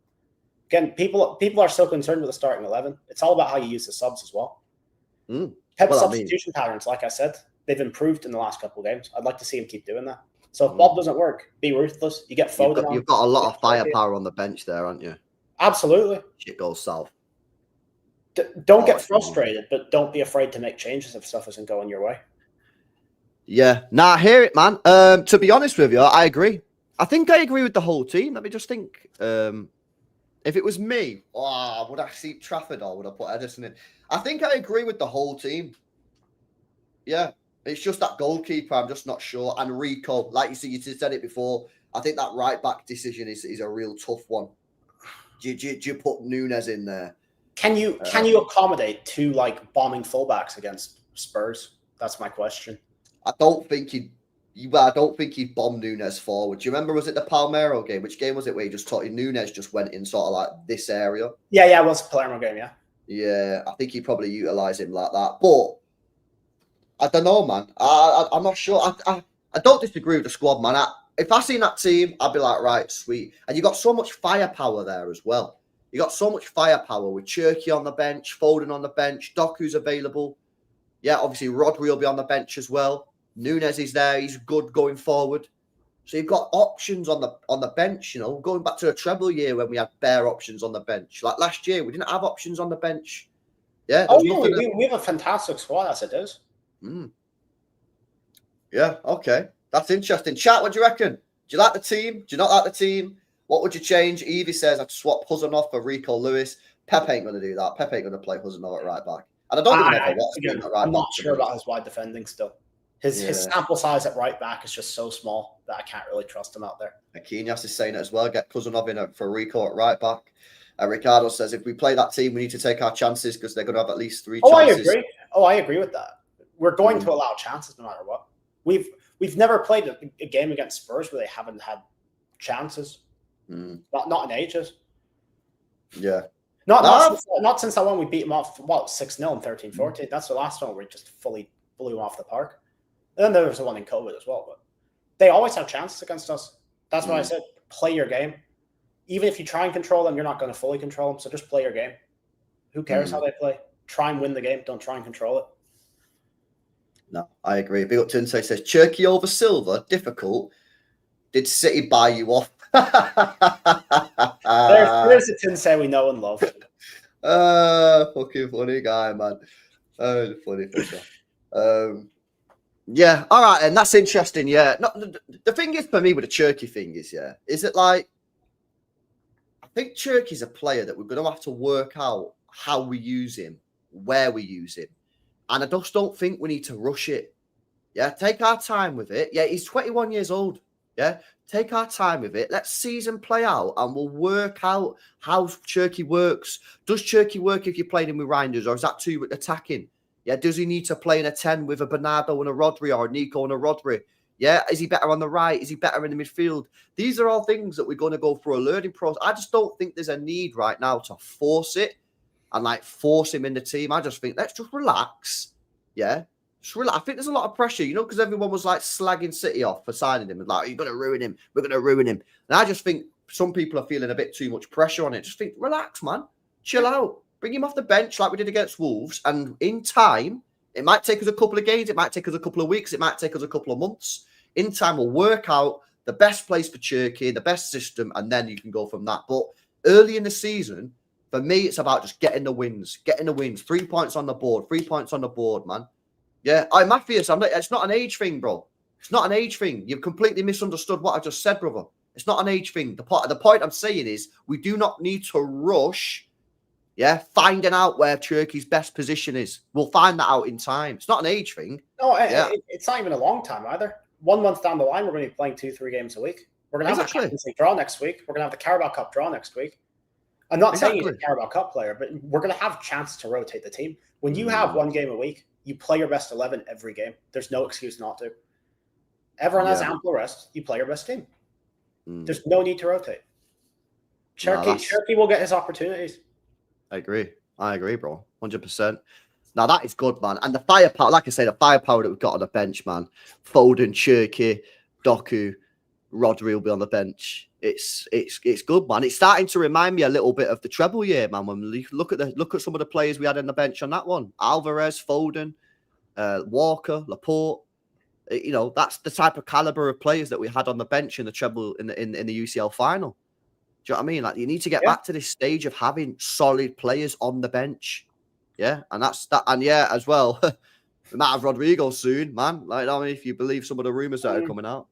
Again, people are so concerned with the starting 11. It's all about how you use the subs as well. Pep's substitution patterns, like I said, they've improved in the last couple of games. I'd like to see him keep doing that. So if Bob doesn't work, be ruthless. You get Foden You've got a lot of firepower on the bench there, aren't you? Absolutely. Shit goes south. Don't get frustrated, but don't be afraid to make changes if stuff isn't going your way. Yeah. Nah, I hear it, man. To be honest with you, I agree. I think I agree with the whole team. Let me just think. If it was me, would I see Trafford or would I put Edison in? I think I agree with the whole team. Yeah. It's just that goalkeeper. I'm just not sure. And Rico, like you said it before. I think that right back decision is a real tough one. Do you put Nunes in there? Can you accommodate two like bombing fullbacks against Spurs? That's my question. I don't think he'd bomb Nunes forward. Do you remember, was it the Palmero game? Which game was it where Nunes just went in sort of like this area? Yeah, it was the Palermo game, yeah. Yeah, I think he probably utilise him like that. But I don't know, man. I'm not sure. I don't disagree with the squad, man. If I seen that team, I'd be like, right, sweet. And you got so much firepower there as well. You got so much firepower with Cherky on the bench, Foden on the bench, Doku's available. Yeah, obviously Rodri will be on the bench as well. Nunes is there. He's good going forward. So you've got options on the bench, going back to a treble year when we had bare options on the bench. Like last year, we didn't have options on the bench. Yeah, there was nothing. We have a fantastic squad as it is. Yeah, okay. That's interesting. Chat, what do you reckon? Do you like the team? Do you not like the team? What would you change? Evie says I'd swap Huzanov for Rico Lewis. Pep ain't going to do that. Pep ain't going to play Huzanov at right back. And I don't think again, I'm not sure about his wide defending still. His sample size at right back is just so small that I can't really trust him out there. Akinias is saying it as well. Get Kuzanov in for Rico at right back. Ricardo says if we play that team, we need to take our chances because they're going to have at least 3 chances. I agree with that. We're going to allow chances no matter what. We've never played a game against Spurs where they haven't had chances. Not in ages. Yeah. Not since that one we beat them off 6-0 in 13-14. That's the last one we just fully blew them off the park. And then there was the one in COVID as well, but they always have chances against us. That's why I said play your game. Even if you try and control them, you're not going to fully control them. So just play your game. Who cares how they play? Try and win the game. Don't try and control it. No, I agree. Big up to Inside says Cherky over Silva, difficult. Did City buy you off? There's a Tinsay we know and love. Fucking funny guy, man. Funny for sure. Yeah, all right, and that's interesting. Yeah, the thing is for me with the Cherky thing is it like I think Cherky's a player that we're going to have to work out how we use him, where we use him, and I just don't think we need to rush it. Yeah, take our time with it. Yeah, he's 21 years old. Yeah, take our time with it. Let's season play out, and we'll work out how Cherky works. Does Cherky work if you're playing him with Reinders, or is that too attacking? Yeah, does he need to play in a 10 with a Bernardo and a Rodri or a Nico and a Rodri? Yeah, is he better on the right? Is he better in the midfield? These are all things that we're going to go through a learning process. I just don't think there's a need right now to force it and force him in the team. I just think let's just relax. Yeah, just relax. I think there's a lot of pressure, because everyone was slagging City off for signing him and you're going to ruin him. We're going to ruin him. And I just think some people are feeling a bit too much pressure on it. Just think, relax, man. Chill out. Bring him off the bench like we did against Wolves. And in time, it might take us a couple of games. It might take us a couple of weeks. It might take us a couple of months. In time, we'll work out the best place for Cherky, the best system, and then you can go from that. But early in the season, for me, it's about just getting the wins. 3 points on the board. 3 points on the board, man. Yeah. Matthias, it's not an age thing, bro. It's not an age thing. You've completely misunderstood what I just said, brother. It's not an age thing. The point I'm saying is we do not need to rush finding out where Cherky's best position is. We'll find that out in time. It's not an age thing. No, it's not even a long time either. 1 month down the line, we're going to be playing 2-3 games a week. We're going to have the Champions League draw next week. We're going to have the Carabao Cup draw next week. I'm not saying he's a Carabao Cup player, but we're going to have a chance to rotate the team. When you have 1 game a week, you play your best 11 every game. There's no excuse not to. Everyone has ample rest. You play your best team. There's no need to rotate. Cherky will get his opportunities. I agree, bro. 100%. Now, that is good, man. And the firepower, like I say, the firepower that we've got on the bench, man. Foden, Cherky, Doku, Rodri will be on the bench. It's good, man. It's starting to remind me a little bit of the treble year, man. When we look at some of the players we had on the bench on that one. Alvarez, Foden, Walker, Laporte. That's the type of caliber of players that we had on the bench in the treble in the UCL final. Do you know what I mean? You need to get back to this stage of having solid players on the bench. Yeah, and that's that. And as well, we might have Rodrigo soon, man. If you believe some of the rumors that are coming out.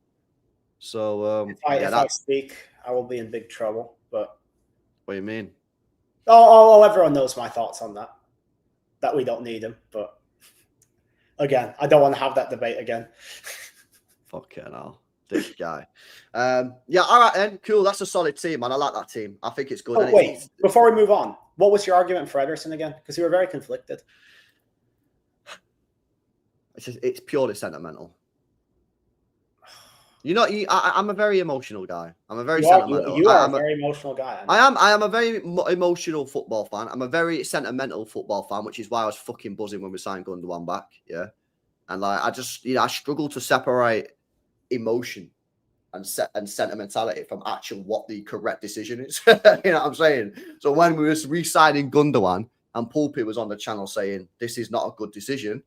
So, if I speak, I will be in big trouble. But what do you mean? Oh, everyone knows my thoughts on that. That we don't need him, but again, I don't want to have that debate again. Fucking hell. This guy. All right then. Cool. That's a solid team, man. I like that team. I think it's good. Oh, wait, before we move on, what was your argument for Ederson again? Because you were very conflicted. It's purely sentimental. I'm a very emotional guy. I'm a very You are, sentimental. you are a very emotional guy. I am a very emotional football fan. I'm a very sentimental football fan, which is why I was fucking buzzing when we signed Gundogan back. Yeah, and like I just I struggle to separate emotion and sentimentality from actual what the correct decision is. You know what I'm saying? So when we was re-signing Gundogan and Pulpy was on the channel saying this is not a good decision,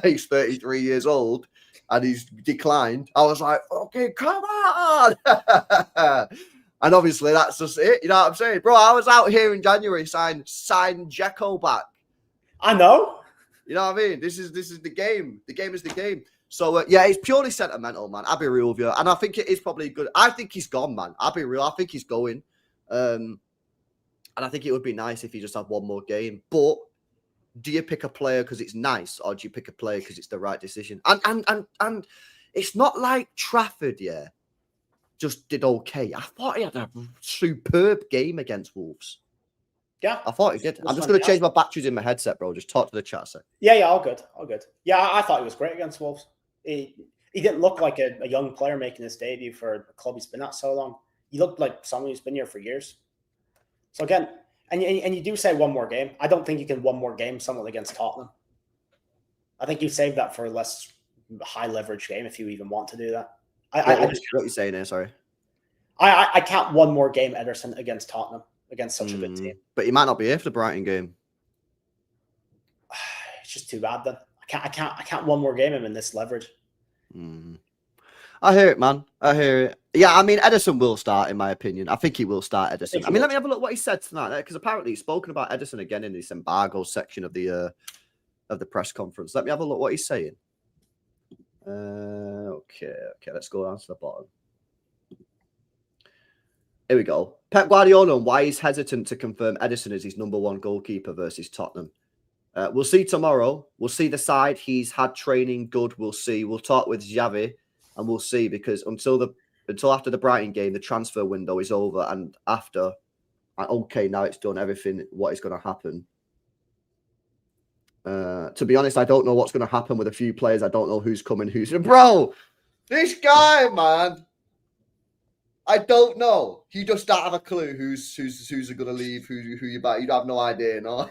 he's 33 years old and he's declined, I was like, okay, come on. And obviously that's just it. You know what I'm saying? Bro, I was out here in January signing Dzeko back. I know. You know what I mean? This is the game. The game is the game. So, yeah, it's purely sentimental, man. I'll be real with you. And I think it is probably good. I think he's gone, man. I'll be real. I think he's going. And I think it would be nice if he just had one more game. But do you pick a player because it's nice, or do you pick a player because it's the right decision? And it's not like Trafford, yeah, just did okay. I thought he had a superb game against Wolves. Yeah, I thought he did. I'm just going to change my batteries in my headset, bro. Just talk to the chat a sec. Yeah, all good. Yeah, I thought he was great against Wolves. He didn't look like a young player making his debut for a club he's been at so long. He looked like someone who's been here for years. So again, and you do say one more game. I don't think you can one more game someone against Tottenham. I think you save that for a less high leverage game if you even want to do that. What you're saying here, sorry. I can't one more game Ederson against Tottenham against such a good team. But he might not be here for the Brighton game. It's just too bad then. I can't one more game him in this leverage. I hear it, man. I hear it. Yeah, I mean, Ederson will start, in my opinion. I think he will start Ederson. I mean, let me have a look what he said tonight, because apparently he's spoken about Ederson again in this embargo section of the press conference. Let me have a look what he's saying. Okay, let's go down to the bottom. Here we go. Pep Guardiola and why he's hesitant to confirm Ederson as his number one goalkeeper versus Tottenham. We'll see tomorrow. We'll see the side. He's had training good. We'll see. We'll talk with Xavi and we'll see, because until after the Brighton game, the transfer window is over. And after, okay, now it's done. Everything, what is going to happen. To be honest, I don't know what's going to happen with a few players. I don't know who's coming, Bro, this guy, man. I don't know. You just don't have a clue who's going to leave, who you buy. You have no idea, no?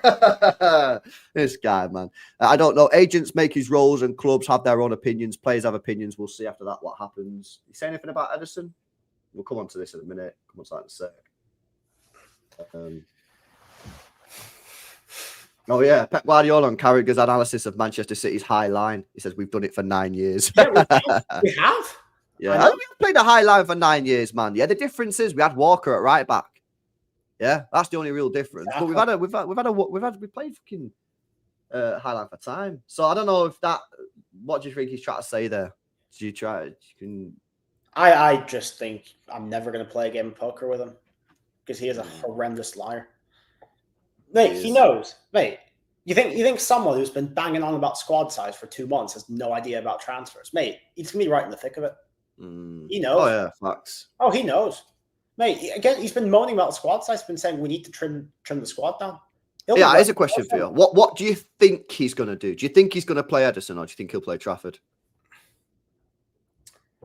This guy, man. I don't know. Agents make his roles and clubs have their own opinions. Players have opinions. We'll see after that what happens. You say anything about Ederson? We'll come on to this in a minute. Come on to that in a sec. Oh, yeah. Pep Guardiola and Carragher's analysis of Manchester City's high line. He says, we've done it for 9 years. Yeah, we have. Yeah, we played a high line for 9 years, man. Yeah, the difference is we had Walker at right back. Yeah, that's the only real difference. But we played fucking high line for time. So I don't know if that. What do you think he's trying to say there? Do you try? I just think I'm never going to play a game of poker with him because he is a horrendous liar. Mate, he knows. Mate, you think someone who's been banging on about squad size for 2 months has no idea about transfers? Mate, he's going to be right in the thick of it. He knows. Oh, yeah, facts. Oh, he knows. Mate, again, he's been moaning about squad size. He's been saying we need to trim the squad down. Here's a question for you. What do you think he's going to do? Do you think he's going to play Ederson, or do you think he'll play Trafford?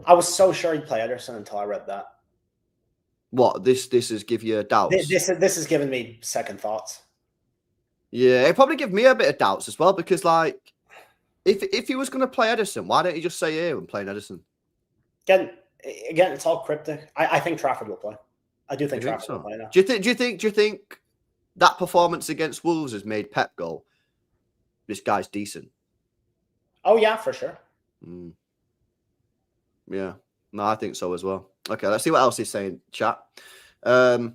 I was so sure he'd play Ederson until I read that. What? This is give you doubts? This has given me second thoughts. Yeah, it probably give me a bit of doubts as well, because like, if he was going to play Ederson, why don't you just say here and play Ederson? Again, it's all cryptic. I think Trafford will play. I do think Trafford will play now. Do you think that performance against Wolves has made Pep go, this guy's decent? Oh yeah, for sure. Yeah, no, I think so as well. Okay, let's see what else he's saying, chat. Here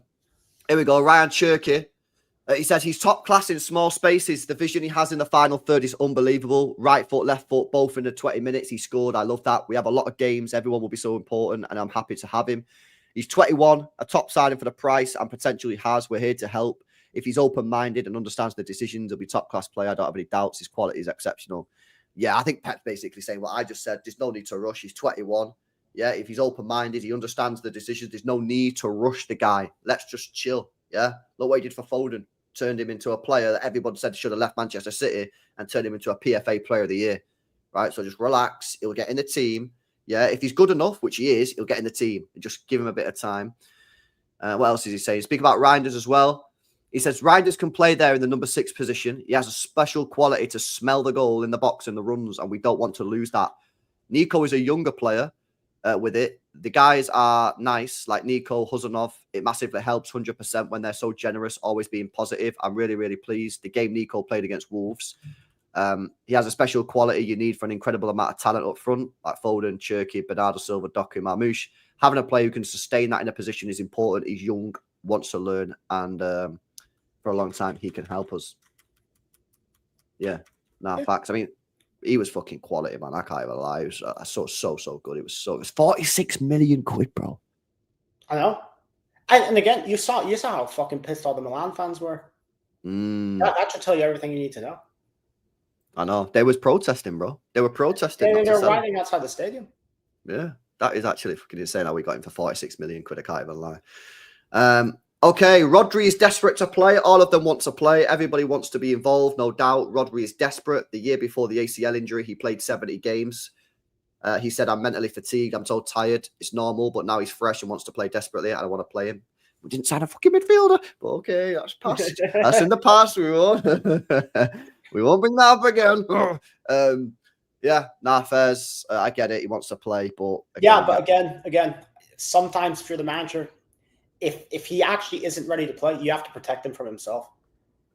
we go. Ryan Cherky. He says he's top class in small spaces. The vision he has in the final third is unbelievable. Right foot, left foot, both in the 20 minutes he scored. I love that. We have a lot of games. Everyone will be so important, and I'm happy to have him. He's 21, a top signing for the price, and potentially has. We're here to help. If he's open-minded and understands the decisions, he'll be top-class player. I don't have any doubts. His quality is exceptional. Yeah, I think Pep's basically saying what I just said. There's no need to rush. He's 21. Yeah, if he's open-minded, he understands the decisions. There's no need to rush the guy. Let's just chill. Yeah, look what he did for Foden. Turned him into a player that everybody said should have left Manchester City and turned him into a PFA Player of the Year. Right, so just relax. He'll get in the team. Yeah, if he's good enough, which he is, he'll get in the team. Just give him a bit of time. What else is he saying? Speak about Reinders as well. He says Reinders can play there in the number 6 position. He has a special quality to smell the goal in the box and the runs, and we don't want to lose that. Nico is a younger player with it. The guys are nice, like Nico, Huzanov. It massively helps 100% when they're so generous, always being positive. I'm really, really pleased. The game Nico played against Wolves, he has a special quality you need for an incredible amount of talent up front, like Foden, Cherky, Bernardo Silva, Doku, Marmoush. Having a player who can sustain that in a position is important. He's young, wants to learn, and for a long time, he can help us. Yeah, facts. I mean, he was fucking quality, man. I can't even lie. It was so good. It was 46 million quid, bro. I know. And again, you saw how fucking pissed all the Milan fans were. That should tell you everything you need to know. I know. They was protesting, bro. They were protesting. They were riding outside the stadium. Yeah, that is actually fucking insane how we got him for 46 million quid. I can't even lie. Okay, Rodri is desperate to play. All of them want to play. Everybody wants to be involved, no doubt. Rodri is desperate. The year before the ACL injury, he played 70 games. He said, I'm mentally fatigued. I'm so tired. It's normal, but now he's fresh and wants to play desperately. I don't want to play him. We didn't sign a fucking midfielder, but okay, that's past. That's in the past. We won't. We won't bring that up again. Fairs. I get it. He wants to play, but again, sometimes if you're the manager, if he actually isn't ready to play, you have to protect him from himself.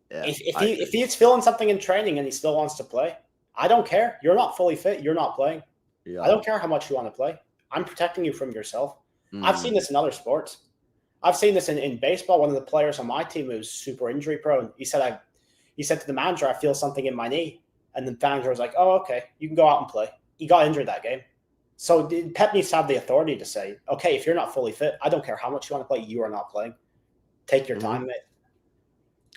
Yeah, if he's feeling something in training and he still wants to play, I don't care. You're not fully fit. You're not playing. Yeah. I don't care how much you want to play. I'm protecting you from yourself. I've seen this in other sports. I've seen this in baseball. One of the players on my team who's super injury prone. He said to the manager, I feel something in my knee. And the manager was like, oh, okay, you can go out and play. He got injured that game. So Pep needs to have the authority to say, okay, if you're not fully fit, I don't care how much you want to play, you are not playing. Take your time, mate.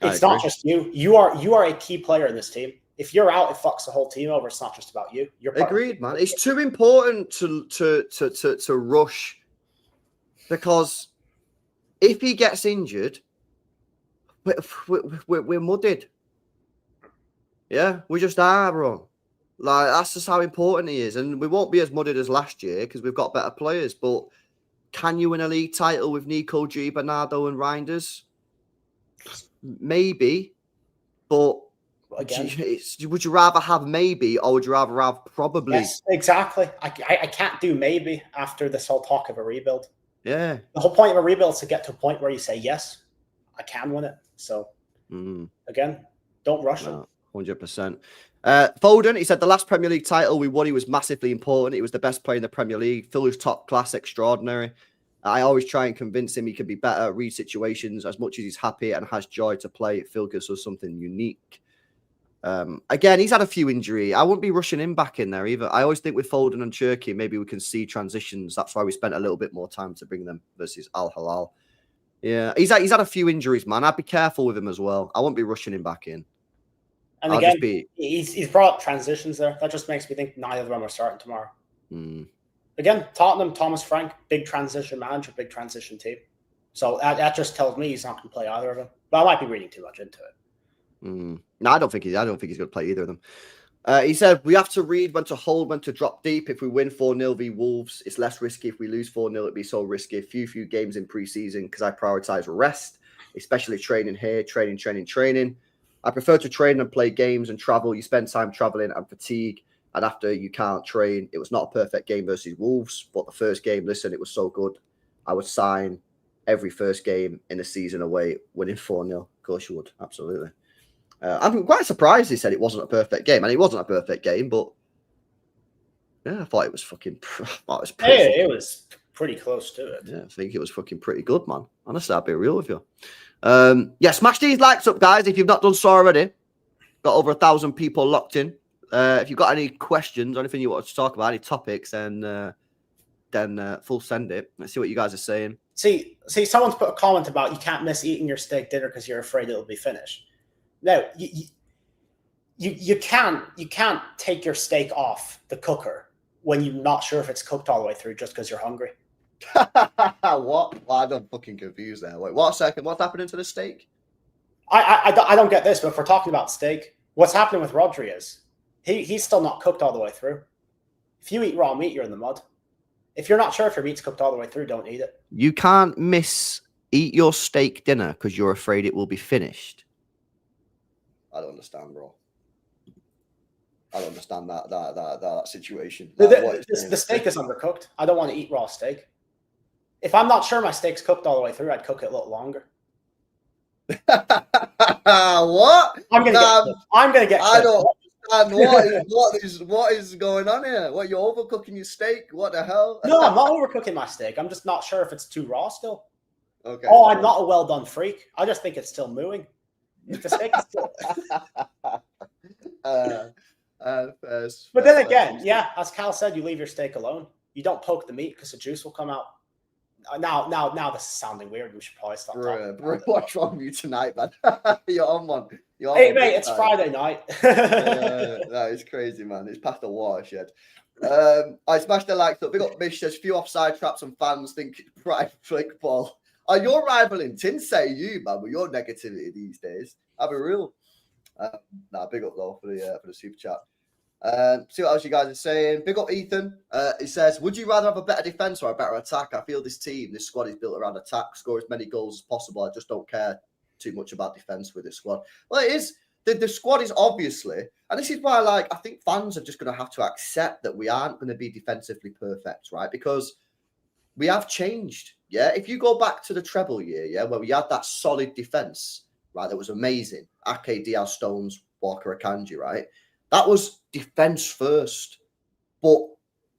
It's not just you. You are a key player in this team. If you're out, it fucks the whole team over. It's not just about you. You're agreed, man. It's too important to rush, because if he gets injured, we're mudded. Yeah, we just are, bro. Like, that's just how important he is. And we won't be as mudded as last year because we've got better players. But can you win a league title with Nico, G, Bernardo and Reinders? Maybe. But again, would you rather have maybe or would you rather have probably? Yes, exactly. I can't do maybe after this whole talk of a rebuild. Yeah. The whole point of a rebuild is to get to a point where you say, yes, I can win it. So, again, don't rush it. 100%. Foden, he said the last Premier League title we won, he was massively important. He was the best player in the Premier League. Phil was top class, extraordinary. I always try and convince him he can be better, read situations. As much as he's happy and has joy to play, Phil gives us something unique. Again, he's had a few injuries. I wouldn't be rushing him back in there either. I always think with Foden and Cherky, maybe we can see transitions. That's why we spent a little bit more time to bring them versus Al Hilal. Yeah, he's had a few injuries, man. I'd be careful with him as well. I won't be rushing him back in. And again, he's brought up transitions there. That just makes me think neither of them are starting tomorrow. Again, Tottenham, Thomas Frank, big transition manager, big transition team. So that just tells me he's not going to play either of them. But I might be reading too much into it. No, I don't think he's going to play either of them. He said we have to read when to hold, when to drop deep. If we win 4-0 v Wolves, it's less risky. If we lose 4-0, it'd be so risky. Few games in pre-season because I prioritize rest, especially training here, training. I prefer to train and play games and travel. You spend time traveling and fatigue, and after you can't train. It was not a perfect game versus Wolves, but the first game, listen, it was so good. I would sign every first game in the season away, winning 4-0. Of course you would, absolutely. I'm quite surprised he said it wasn't a perfect game, and it wasn't a perfect game, but yeah, I thought it was fucking. It was pretty close to it. Yeah, I think it was fucking pretty good, man. Honestly, I'll be real with you. Smash these likes up, guys, if you've not done so already. Got over 1,000 people locked in. If you've got any questions or anything you want to talk about, any topics, then full send it. Let's see what you guys are saying. See, someone's put a comment about you can't miss eating your steak dinner because you're afraid it'll be finished. No, you can't take your steak off the cooker when you're not sure if it's cooked all the way through just because you're hungry. What? Well, I'm fucking confused there. Wait, what a second. What's happening to the steak? I don't get this, but if we're talking about steak, what's happening with Rodri is he's still not cooked all the way through. If you eat raw meat, you're in the mud. If you're not sure if your meat's cooked all the way through, don't eat it. You can't eat your steak dinner because you're afraid it will be finished. I don't understand, bro. I don't understand that situation. The steak is undercooked. I don't want to eat raw steak. If I'm not sure my steak's cooked all the way through, I'd cook it a little longer. What? I'm gonna get. I don't understand what is going on here. What, you're overcooking your steak? What the hell? No, I'm not overcooking my steak. I'm just not sure if it's too raw still. Okay. Oh, I'm not a well done freak. I just think it's still mooing. If the steak is still. But then again, yeah, as Cal said, you leave your steak alone. You don't poke the meat because the juice will come out. Now this is sounding weird. We should probably stop. Bro, what's wrong with you tonight, man? You're on one. Hey, mate, it's Friday night. That is crazy, man. It's past the watershed. I smashed the likes up. Big up Mish says few offside traps and fans think it's prime flick ball. Oh, you're rivaling Tinsay, you, man, with your negativity these days. I'll be real. Big up though for the super chat. See what else you guys are saying. Big up Ethan. He says, would you rather have a better defense or a better attack? I feel this squad is built around attack, score as many goals as possible. I just don't care too much about defense with this squad. Well, it is. The squad is obviously, and this is why, I think fans are just going to have to accept that we aren't going to be defensively perfect, right? Because we have changed. Yeah. If you go back to the treble year, yeah, where we had that solid defense, right, that was amazing. Ake, Diaz, Stones, Walker, Akanji, right? That was defense first. But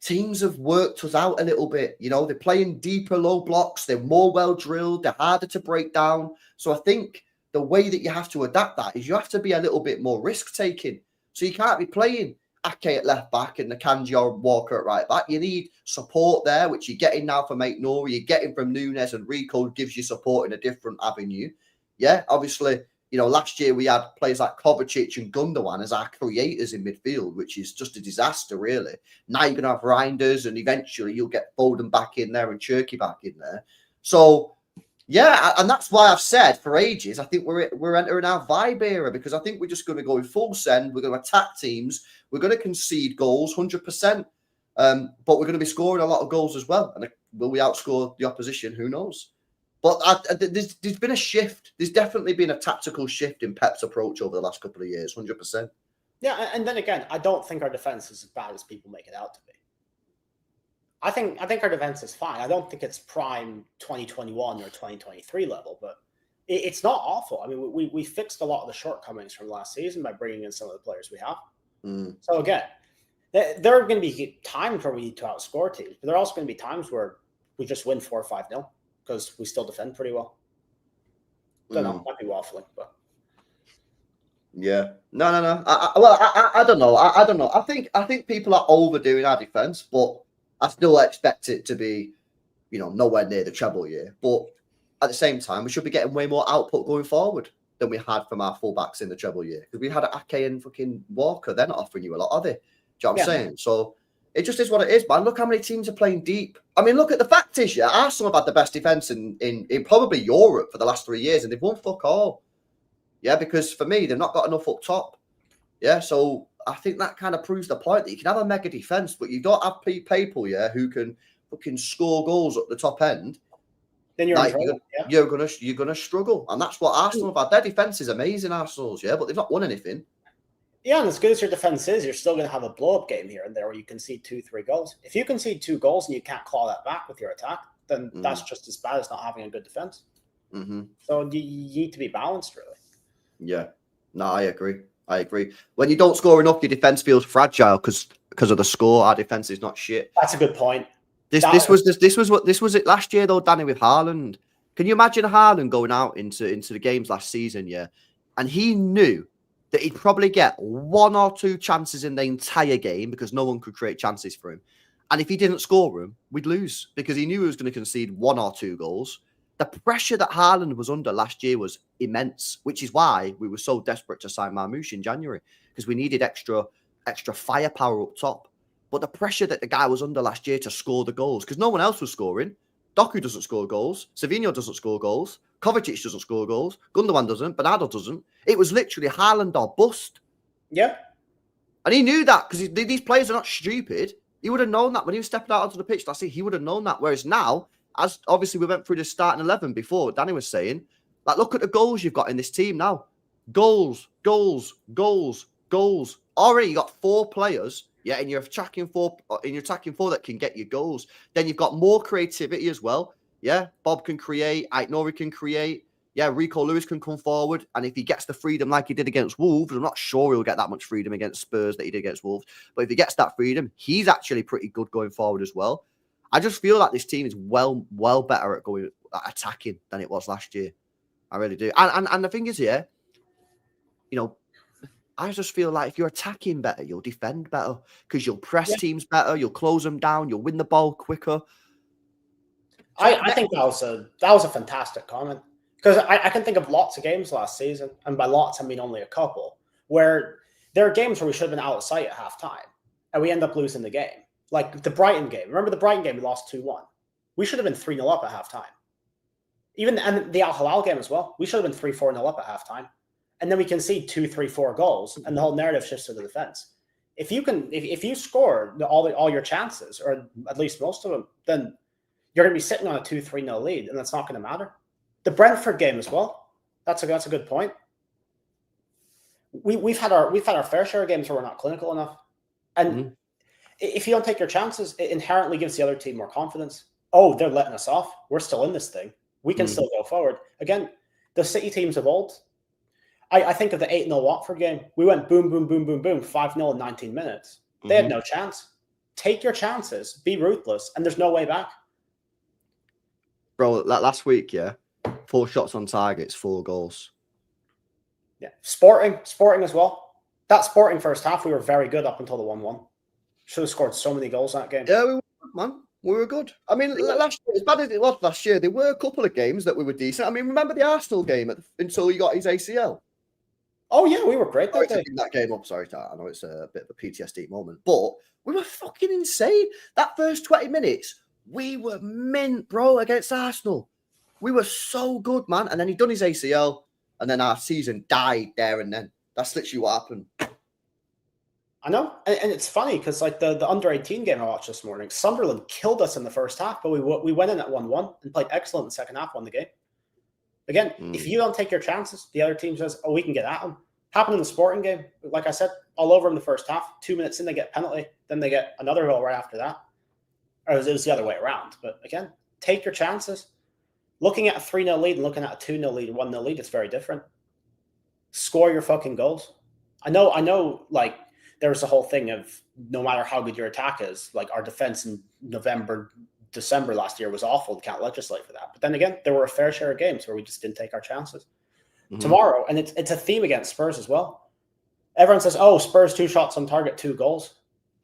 teams have worked us out a little bit. You know, they're playing deeper low blocks. They're more well drilled. They're harder to break down. So I think the way that you have to adapt that is you have to be a little bit more risk taking. So you can't be playing Ake at left back and Akanji or Walker at right back. You need support there, which you're getting now from Mate Nouri. You're getting from Nunes, and Rico gives you support in a different avenue. Yeah, obviously, you know, last year we had players like Kovacic and Gundogan as our creators in midfield, which is just a disaster, really. Now you're going to have Reinders, and eventually you'll get Foden back in there and Cherky back in there. So, yeah, and that's why I've said for ages, I think we're entering our vibe era, because I think we're just going to go in full send. We're going to attack teams. We're going to concede goals, 100%. But we're going to be scoring a lot of goals as well. And will we outscore the opposition? Who knows? But there's been a shift. There's definitely been a tactical shift in Pep's approach over the last couple of years, 100%. Yeah, and then again, I don't think our defense is as bad as people make it out to be. I think our defense is fine. I don't think it's prime 2021 or 2023 level, but it's not awful. I mean, we fixed a lot of the shortcomings from last season by bringing in some of the players we have. So again, there are going to be times where we need to outscore teams, but there are also going to be times where we just win 4 or 5-0 because we still defend pretty well. Don't know, might be waffling, but yeah, no. I don't know. I don't know. I think people are overdoing our defense, but I still expect it to be, you know, nowhere near the treble year. But at the same time, we should be getting way more output going forward than we had from our fullbacks in the treble year, because we had Ake and fucking Walker. They're not offering you a lot, are they? Do you know what I'm saying? So it just is what it is, man. Look how many teams are playing deep. I mean, look at the fact is, yeah, Arsenal have had the best defense in probably Europe for the last 3 years, and they've won fuck all. Yeah, because for me, they've not got enough up top. Yeah, so I think that kind of proves the point that you can have a mega defense, but you don't have people, yeah, who can fucking score goals at the top end. Then you're gonna struggle, and that's what Arsenal have had. Their defense is amazing, Arsenal's, yeah, but they've not won anything. Yeah, and as good as your defense is, you're still going to have a blow-up game here and there where you concede 2-3 goals. If you concede 2 goals and you can't claw that back with your attack, then that's just as bad as not having a good defense. So you need to be balanced, really. Yeah. No, I agree. When you don't score enough, your defense feels fragile because of the score. Our defense is not shit. That's a good point. This was it last year though, Danny, with Haaland. Can you imagine Haaland going out into the games last season, yeah, and he knew that he'd probably get 1 or 2 chances in the entire game because no one could create chances for him. And if he didn't score them, we'd lose because he knew he was going to concede 1 or 2 goals. The pressure that Haaland was under last year was immense, which is why we were so desperate to sign Marmoush in January, because we needed extra firepower up top. But the pressure that the guy was under last year to score the goals, because no one else was scoring. Doku doesn't score goals. Savinho doesn't score goals. Kovacic doesn't score goals. Gundogan doesn't. Bernardo doesn't. It was literally Haaland or bust. Yeah. And he knew that because these players are not stupid. He would have known that when he was stepping out onto the pitch last year. He would have known that. Whereas now, as obviously we went through the starting 11 before, Danny was saying, like, look at the goals you've got in this team now. Goals. Already you got 4 players, yeah, and you're attacking 4 that can get you goals. Then you've got more creativity as well. Yeah, Bob can create, Aït-Nouri can create. Yeah, Rico Lewis can come forward. And if he gets the freedom like he did against Wolves, I'm not sure he'll get that much freedom against Spurs that he did against Wolves. But if he gets that freedom, he's actually pretty good going forward as well. I just feel like this team is well better at attacking than it was last year. I really do. And the thing is, yeah, you know, I just feel like if you're attacking better, you'll defend better because you'll press teams better, you'll close them down, you'll win the ball quicker. I think that was a fantastic comment. Because I can think of lots of games last season, and by lots, I mean only a couple, where there are games where we should have been out of sight at halftime, and we end up losing the game. Like the Brighton game. Remember the Brighton game? We lost 2-1. We should have been 3-0 up at halftime. And the Al Hilal game as well. We should have been 3-4-0 up at halftime. And then we concede 2, 3, 4 goals, and the whole narrative shifts to the defense. If you score all your chances, or at least most of them, then you're going to be sitting on a 2-3-0 lead, and that's not going to matter. The Brentford game as well. That's a good point. We've had our fair share of games where we're not clinical enough, and if you don't take your chances, it inherently gives the other team more confidence. Oh, they're letting us off. We're still in this thing. We can still go forward. Again, the City teams of old. I think of the 8-0 Watford game. We went boom, boom, boom, boom, boom, 5-0 in 19 minutes. They had no chance. Take your chances. Be ruthless, and there's no way back. Bro, last week, 4 shots on targets, 4 goals. Yeah, Sporting as well. That Sporting first half, we were very good up until the 1-1. Should have scored so many goals that game. Yeah, we were good, man. We were good. I mean, last year, as bad as it was last year, there were a couple of games that we were decent. I mean, remember the Arsenal game until he got his ACL? Oh, yeah, we were great that day. That game up. Sorry, I know it's a bit of a PTSD moment, but we were fucking insane. That first 20 minutes, we were mint, bro, against Arsenal. We were so good, man. And then he done his ACL, and then our season died there and then. That's literally what happened. I know. And it's funny because, like, the under-18 game I watched this morning, Sunderland killed us in the first half, but we went in at 1-1 and played excellent in the second half, won the game. Again, if you don't take your chances, the other team says, oh, we can get at them. Happened in the Sporting game. Like I said, all over in the first half. 2 minutes in, they get a penalty. Then they get another goal right after that. Or it was the other way around. But again, take your chances. Looking at a 3-0 lead and looking at a 2-0 lead, 1-0 lead, it's very different. Score your fucking goals. I know, like, there was the whole thing of no matter how good your attack is, like our defense in November, December last year was awful. Can't legislate for that. But then again, there were a fair share of games where we just didn't take our chances. Tomorrow, and it's a theme against Spurs as well. Everyone says, oh, Spurs 2 shots on target, 2 goals.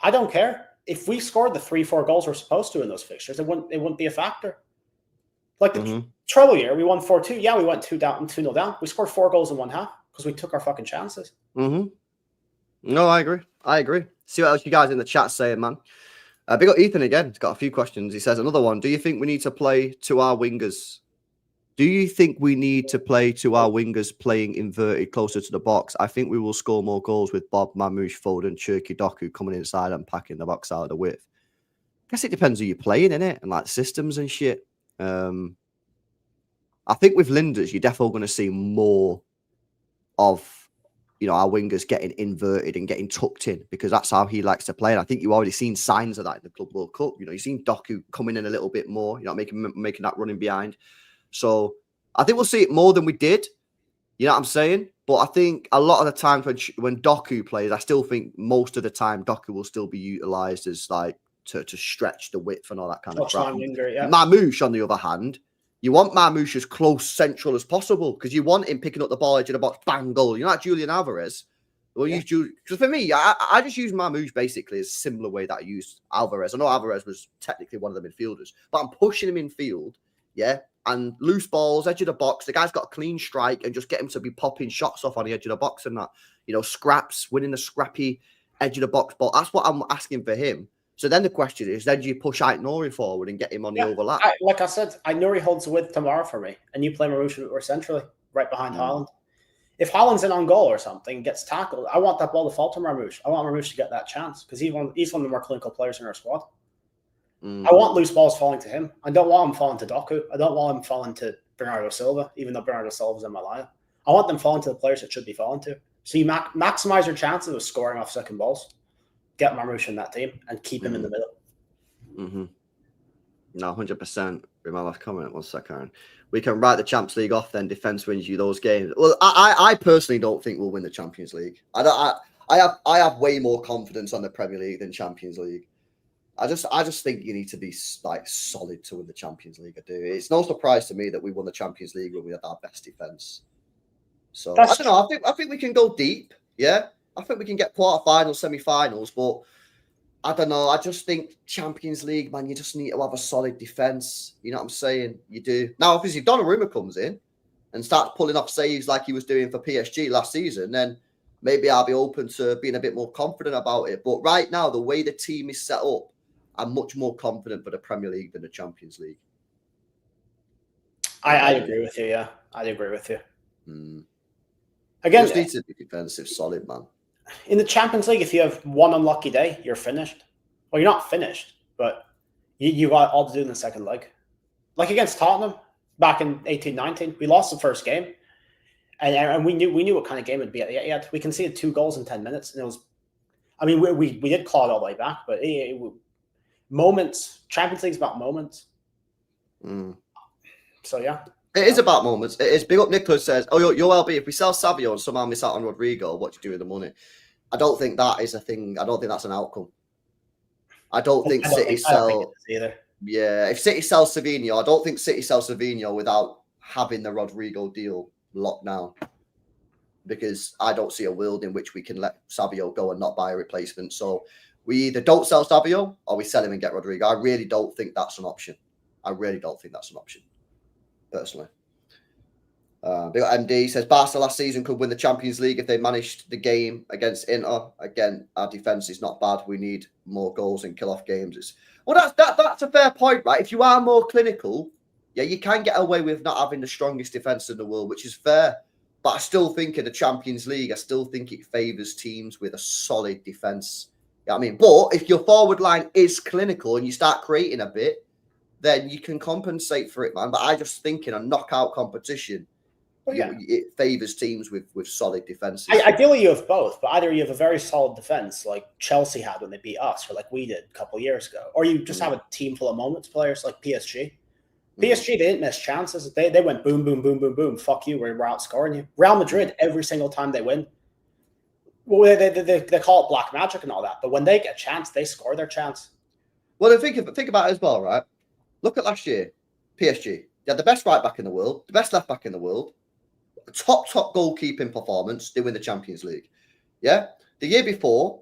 I don't care. If we scored the 3-4 goals we're supposed to in those fixtures, it wouldn't be a factor. Like the treble year, we won 4-2. Yeah, we went 2-0 down. We scored 4 goals in one half because we took our fucking chances. No, I agree. See what else you guys in the chat saying, man. Big up Ethan again. He's got a few questions. He says, another one. Do you think we need to play to our wingers? Do you think we need to play to our wingers playing inverted closer to the box? I think we will score more goals with Bob, Mamouche, Foden, Cherky, Doku coming inside and packing the box out of the width. I guess it depends who you're playing, innit? And like systems and shit. I think with Linders, you're definitely going to see more of, you know, our wingers getting inverted and getting tucked in because that's how he likes to play. And I think you've already seen signs of that in the Club World Cup. You know, you've seen Doku coming in a little bit more, you know, making that running behind. So I think we'll see it more than we did. You know what I'm saying? But I think a lot of the times when Doku plays, I still think most of the time Doku will still be utilised as like to stretch the width and all that kind of crap. Mamouche, on the other hand, you want Mamouche as close central as possible because you want him picking up the ball edge of the box, bang, goal. You're not Julian Alvarez. Because for me, I just use Mamouche basically as a similar way that I used Alvarez. I know Alvarez was technically one of the midfielders, but I'm pushing him in field, and loose balls, edge of the box. The guy's got a clean strike and just get him to be popping shots off on the edge of the box and that, you know, scraps, winning the scrappy edge of the box ball. That's what I'm asking for him. So then the question is, then do you push Aït-Nouri forward and get him on the overlap? Like I said, Aït-Nouri holds the width tomorrow for me, and you play Marouche or centrally, right behind Haaland. if Haaland's in on goal or something, gets tackled, I want that ball to fall to Marmoush. I want Marmoush to get that chance because he's one of the more clinical players in our squad. I want loose balls falling to him. I don't want him falling to Doku. I don't want him falling to Bernardo Silva, even though Bernardo Silva's in my lineup. I want them falling to the players that should be falling to. So you maximize your chances of scoring off second balls, get Marmoush in that team, and keep him in the middle. Mm-hmm. No, 100%. With my last comment, 1 second. We can write the Champions League off then. Defense wins you those games. Well, I personally don't think we'll win the Champions League. I have way more confidence on the Premier League than Champions League. I just think you need to be like solid to win the Champions League. I do. It's no surprise to me that we won the Champions League when we had our best defense. So I don't know. I think we can go deep. Yeah, I think we can get quarterfinals, semi-finals, but I don't know. I just think Champions League, man, you just need to have a solid defense. You know what I'm saying? You do. Now, obviously, if Donnarumma comes in and starts pulling off saves like he was doing for PSG last season, then maybe I'll be open to being a bit more confident about it. But right now, the way the team is set up, I'm much more confident for the Premier League than the Champions League. I agree with you, yeah. I agree with you. Again, just need to be defensive, solid, man. In the Champions League, if you have one unlucky day, you're finished. Well, you're not finished, but you got all to do in the second leg. Like against Tottenham back in 18-19, we lost the first game, and we knew what kind of game it'd be. We conceded 2 goals in 10 minutes, and it was. I mean, we did claw it all the way back, but moments. Champions League's about moments. So yeah. It is about moments. It is. Big up Nicholas says, "Oh, your LB. If we sell Savio and somehow miss out on Rodrigo, what do you do with the money?" I don't think that is a thing. I don't think that's an outcome. I don't think City sell either. Yeah, if City sells Savinho, I don't think City sells Savinho without having the Rodrigo deal locked down. Because I don't see a world in which we can let Savio go and not buy a replacement. So we either don't sell Savio or we sell him and get Rodrigo. I really don't think that's an option. Personally. Big MD says Barca last season could win the Champions League if they managed the game against Inter. Again, our defense is not bad. We need more goals and kill off games. That's a fair point, right? If you are more clinical, yeah, you can get away with not having the strongest defense in the world, which is fair. But I still think in the Champions League, I still think it favours teams with a solid defence. You know what I mean? But if your forward line is clinical and you start creating a bit, then you can compensate for it, man. But I just think in a knockout competition, it favours teams with solid defences. Ideally, you have both, but either you have a very solid defence like Chelsea had when they beat us, or like we did a couple of years ago, or you just have a team full of moments players like PSG. PSG, they didn't miss chances. They went boom, boom, boom, boom, boom. Fuck you, we're outscoring you. Real Madrid, every single time they win, well, they call it black magic and all that, but when they get a chance, they score their chance. Well, think about it as well, right? Look at last year, PSG. They had the best right back in the world, the best left back in the world, top goalkeeping performance. They win the Champions League. Yeah, the year before,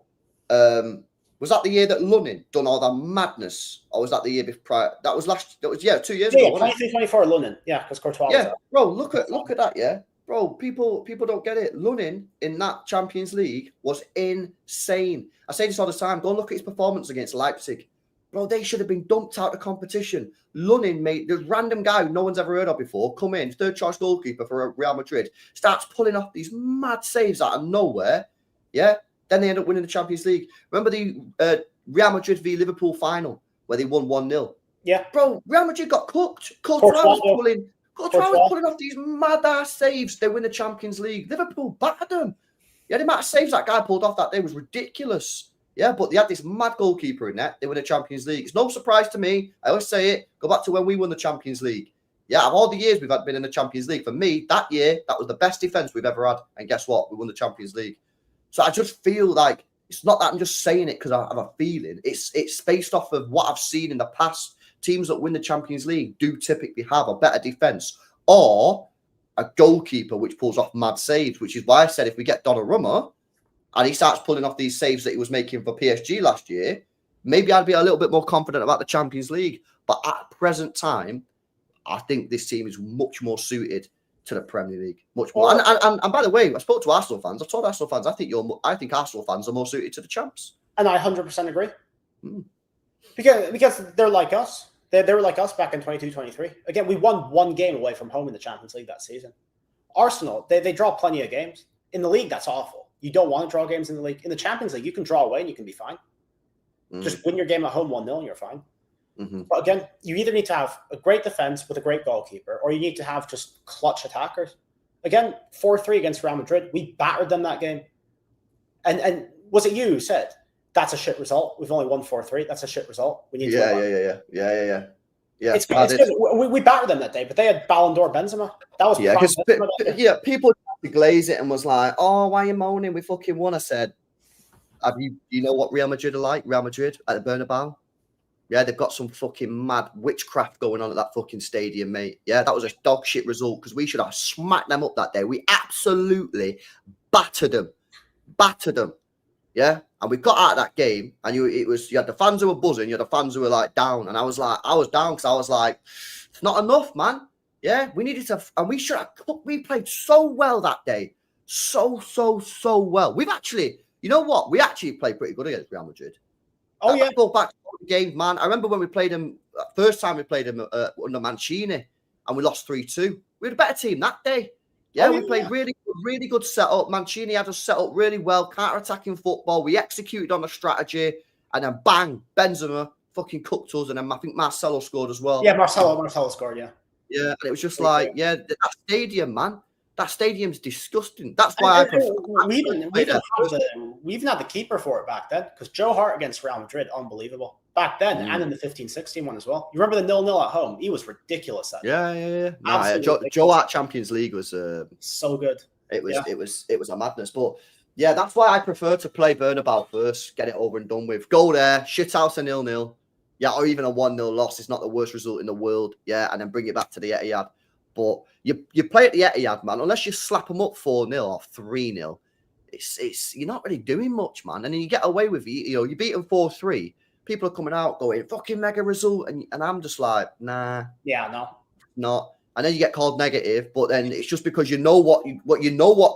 was that the year that Lunin done all that madness, or was that the year before? That was 2 years ago. 23-24 Lunin, yeah, because Courtois. Yeah, bro, look at that, yeah, bro. People don't get it. Lunin in that Champions League was insane. I say this all the time. Go and look at his performance against Leipzig. Bro, they should have been dumped out of the competition. Lunin made the random guy who no one's ever heard of before come in, third choice goalkeeper for Real Madrid, starts pulling off these mad saves out of nowhere. Yeah, then they end up winning the Champions League. Remember the Real Madrid v Liverpool final where they won 1-0? Yeah, bro, Real Madrid got cooked. Courtois was pulling off these mad ass saves. They win the Champions League. Liverpool battered them. Yeah, the amount of saves that guy pulled off that day was ridiculous. Yeah, but they had this mad goalkeeper in there. They win the Champions League. It's no surprise to me. I always say it. Go back to when we won the Champions League. Yeah, of all the years we've been in the Champions League, for me, that year, that was the best defense we've ever had. And guess what? We won the Champions League. So I just feel like it's not that I'm just saying it because I have a feeling. It's based off of what I've seen in the past. Teams that win the Champions League do typically have a better defense or a goalkeeper which pulls off mad saves, which is why I said if we get Donnarumma, and he starts pulling off these saves that he was making for PSG last year, maybe I'd be a little bit more confident about the Champions League. But at present time, I think this team is much more suited to the Premier League. Much more. And by the way, I spoke to Arsenal fans. I told Arsenal fans, I think Arsenal fans are more suited to the champs. And I 100% agree. Because they're like us. They were like us back in 22-23. Again, we won one game away from home in the Champions League that season. Arsenal, they draw plenty of games. In the league, that's awful. You don't want to draw games in the league. In the Champions League, you can draw away and you can be fine. Just win your game at home 1-0 and you're fine. But again, you either need to have a great defense with a great goalkeeper, or you need to have just clutch attackers. Again, 4-3 against Real Madrid. We battered them that game. And was it you who said, that's a shit result? We've only won 4-3. That's a shit result. We need to Yeah, it's good. We battered them that day, but they had Ballon d'Or Benzema. That was because people glaze it and was like, "Oh, why are you moaning? We fucking won." I said, "Have you know what Real Madrid are like? Real Madrid at the Bernabeu? Yeah, they've got some fucking mad witchcraft going on at that fucking stadium, mate. Yeah, that was a dog shit result because we should have smacked them up that day. We absolutely battered them. Yeah, and we got out of that game, and you had the fans who were buzzing, you had the fans who were like down, and I was down because I was like, it's not enough, man. Yeah, we needed to, and we played so well that day, so well. We've actually, you know what? We actually played pretty good against Real Madrid. Oh yeah, go back to the game, man. I remember when we played them first time we played them under Mancini, and we lost 3-2. We had a better team that day. Yeah, we played really good setup. Mancini had us set up really well, counter-attacking football. We executed on the strategy, and then bang, Benzema fucking cooked us, and then I think Marcelo scored as well. Yeah, Marcelo scored, yeah. Yeah, and it was just like, that stadium, man. That stadium's disgusting. That's why we even had the keeper for it back then, because Joe Hart against Real Madrid, unbelievable. Back then, and in the 15-16 one as well. You remember the 0-0 at home? He was ridiculous. Joe Hart Champions League was so good. It was a madness. But yeah, that's why I prefer to play Bernabeu first, get it over and done with. Go there, shit house a 0-0. Yeah, or even a 1-0 loss. It's not the worst result in the world. Yeah, and then bring it back to the Etihad. But you play at the Etihad, man, unless you slap them up 4-0 or 3-0, it's you're not really doing much, man. And then you get away with you beat them 4-3. People are coming out going, fucking mega result. And I'm just like, nah. Yeah, no. Not. And then you get called negative, but then it's just because you know what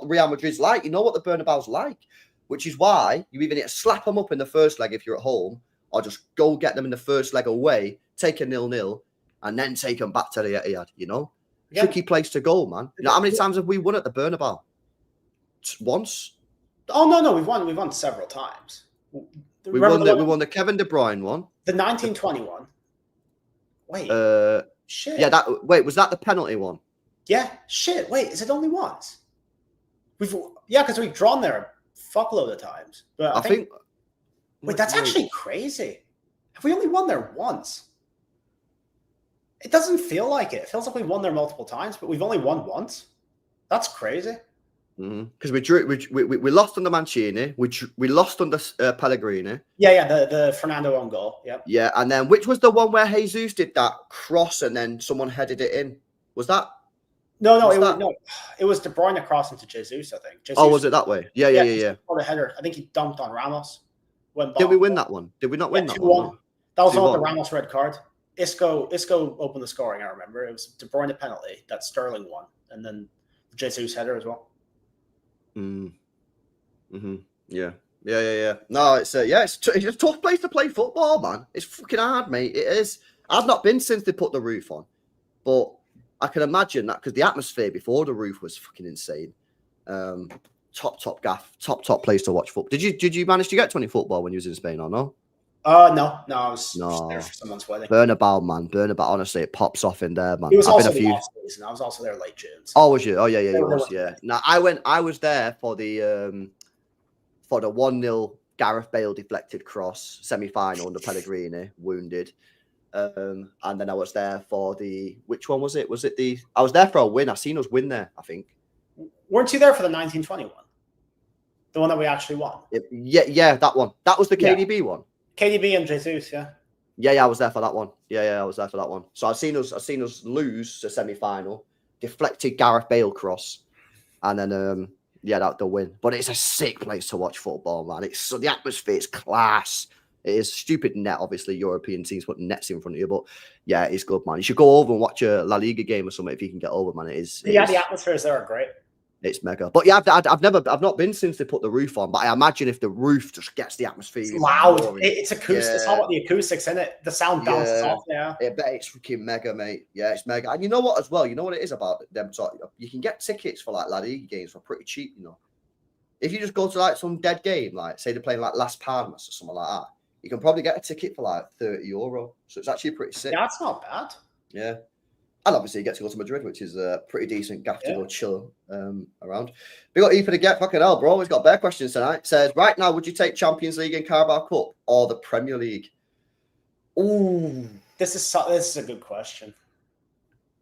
Real Madrid's like. You know what the Bernabeu's like, which is why you either need to slap them up in the first leg if you're at home, or just go get them in the first leg away, take a 0-0, and then take them back to the Etihad, you know? Yeah. Tricky place to go, man. You know, how many times have we won at the Bernabeu? Once? Oh, no. We've won several times. We won the Kevin De Bruyne one. The 1921. Wait. Shit. Yeah, was that the penalty one? Yeah. Shit. Wait, is it only once? Because we've drawn there a fuckload of times. But I think wait, that's actually crazy. Have we only won there once? It doesn't feel like it. It feels like we've won there multiple times, but we've only won once. That's crazy. Because we lost under Mancini, we lost under Pellegrini. Yeah, the Fernando own goal. Yeah, and then which was the one where Jesus did that cross and then someone headed it in? Was that? No, it was De Bruyne crossing to Jesus, I think. Jesus, was it that way? Yeah. For the header, I think he dunked on Ramos. Did we win that one? Did we not win that 2-1. one? That was on the Ramos red card. Isco opened the scoring. I remember it was De Bruyne penalty that Sterling won, and then the Jesus header as well. Yeah. No, it's a tough place to play football, man. It's fucking hard, mate. It is. I've not been since they put the roof on, but I can imagine that because the atmosphere before the roof was fucking insane. Top place to watch football. Did you manage to get to any football when you was in Spain or no? No, I was there for someone's wedding. Bernabeu, man. Bernabeu, honestly, it pops off in there, man. It was also the off-season. I was also there late June. So. Oh, was you? Oh, yeah, you was, yeah. Now, I was there for the 1-0 Gareth Bale deflected cross semi-final under Pellegrini, wounded. And then I was there for which one was it? I was there for a win. I seen us win there, I think. Weren't you there for the 1921? The one that we actually won? Yeah, that one. That was the KDB one. KDB and Jesus, yeah. Yeah, I was there for that one. Yeah, I was there for that one. So I've seen us lose the semi-final, deflected Gareth Bale cross, and then that the win. But it's a sick place to watch football, man. The atmosphere is class. It is stupid net, obviously. European teams putting nets in front of you, but yeah, it's good, man. You should go over and watch a La Liga game or something if you can get over, man. The atmospheres there are great. It's mega. But yeah, I've not been since they put the roof on. But I imagine if the roof just gets the atmosphere, it's loud. It's acoustic. It's all about the acoustics in it. The sound bounces off. Yeah, it's freaking mega, mate. Yeah, it's mega. And you know what, as well? You know what it is about them? You can get tickets for like La Liga games for pretty cheap. You know, if you just go to like some dead game, like say they're playing like Las Palmas or something like that, you can probably get a ticket for like €30. So it's actually pretty sick. Yeah, that's not bad. Yeah. And obviously, you get to go to Madrid, which is a pretty decent gaff to go chill around. We got E for the get. Fucking hell, bro. He's got bear questions tonight. It says, right now, would you take Champions League and Carabao Cup or the Premier League? Ooh. This is a good question.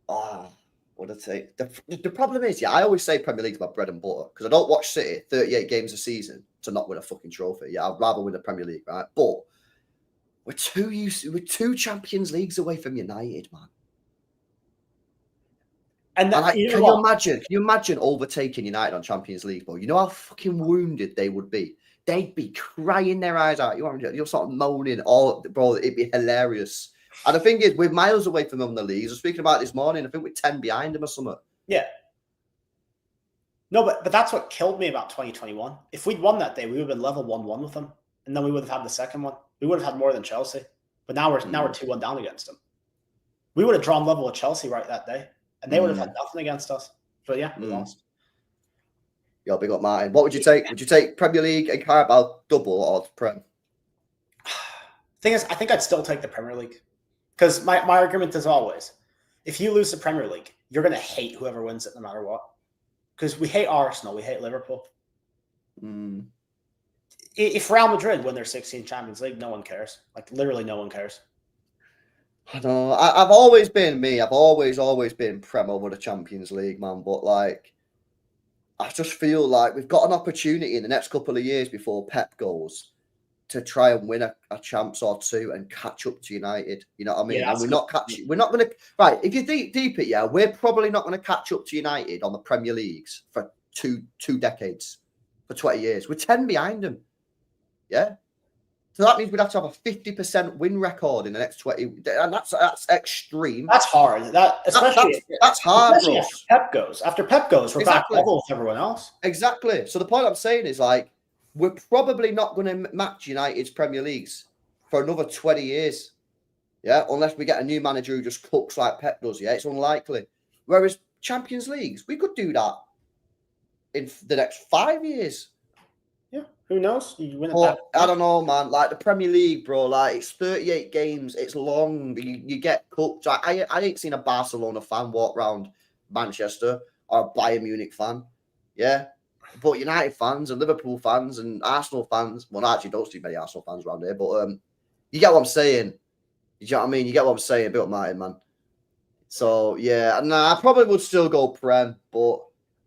Oh, what I take? The problem is, I always say Premier League's my bread and butter because I don't watch City 38 games a season to not win a fucking trophy. Yeah, I'd rather win the Premier League, right? But we're two Champions Leagues away from United, man. And can you imagine overtaking United on Champions League, bro? You know how fucking wounded they would be. They'd be crying their eyes out. You're sort of moaning, bro. It'd be hilarious. And the thing is, we're miles away from them in the leagues. I was speaking about this morning. I think we're 10 behind them or something. Yeah. No, but that's what killed me about 2021. If we'd won that day, we would have been level 1-1 with them, and then we would have had the second one. We would have had more than Chelsea. But now we're 2-1 down against them. We would have drawn level with Chelsea right that day. And they would have had nothing against us. But yeah, we lost. Yo, big up Martin. What would you take? Would you take Premier League and Carabao double or Prem? Thing is, I think I'd still take the Premier League. Because my argument is always, if you lose the Premier League, you're going to hate whoever wins it no matter what. Because we hate Arsenal, we hate Liverpool. If Real Madrid win their 16th Champions League, no one cares. Like, literally no one cares. I know. I've always been me. I've always been Prem over the Champions League, man. But like, I just feel like we've got an opportunity in the next couple of years before Pep goes to try and win a champs or two and catch up to United. You know what I mean? Yeah, and we're not going to. Right. If you think deep it, yeah, we're probably not going to catch up to United on the Premier Leagues for two decades, for 20 years. We're 10 behind them. Yeah. So that means we'd have to have a 50% win record in the next 20, and that's extreme. That's hard. That's hard. Especially after Pep goes, we're back level with everyone else. Exactly. So the point I'm saying is, like, we're probably not going to match United's Premier Leagues for another 20 years. Yeah, unless we get a new manager who just cooks like Pep does. Yeah, it's unlikely. Whereas Champions Leagues, we could do that in the next 5 years. Yeah, who knows? You win I don't know, man. Like the Premier League, bro. Like it's 38 games. It's long. You get cooked. I ain't seen a Barcelona fan walk around Manchester or a Bayern Munich fan. Yeah, but United fans and Liverpool fans and Arsenal fans. Well, I actually don't see many Arsenal fans around here. But you get what I'm saying. You know what I mean? You get what I'm saying. Built Martin, man. So yeah, I probably would still go Prem, but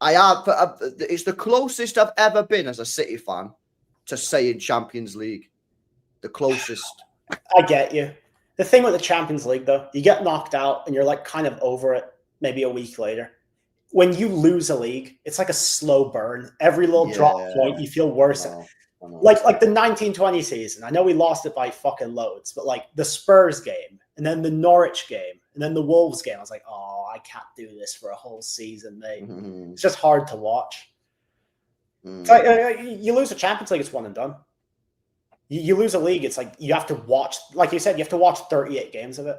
it's the closest I've ever been as a City fan to saying Champions League. The closest. I get you. The thing with the Champions League, though, you get knocked out and you're like kind of over it maybe a week later. When you lose a league, it's like a slow burn. Every little drop point, you feel worse. Like the 1920 season. I know we lost it by fucking loads, but like the Spurs game and then the Norwich game and then the Wolves game, I was like, oh, I can't do this for a whole season, mate. It's just hard to watch. So, you lose a Champions League, it's one and done. You lose a league, it's like you have to watch, like you said, you have to watch 38 games of it.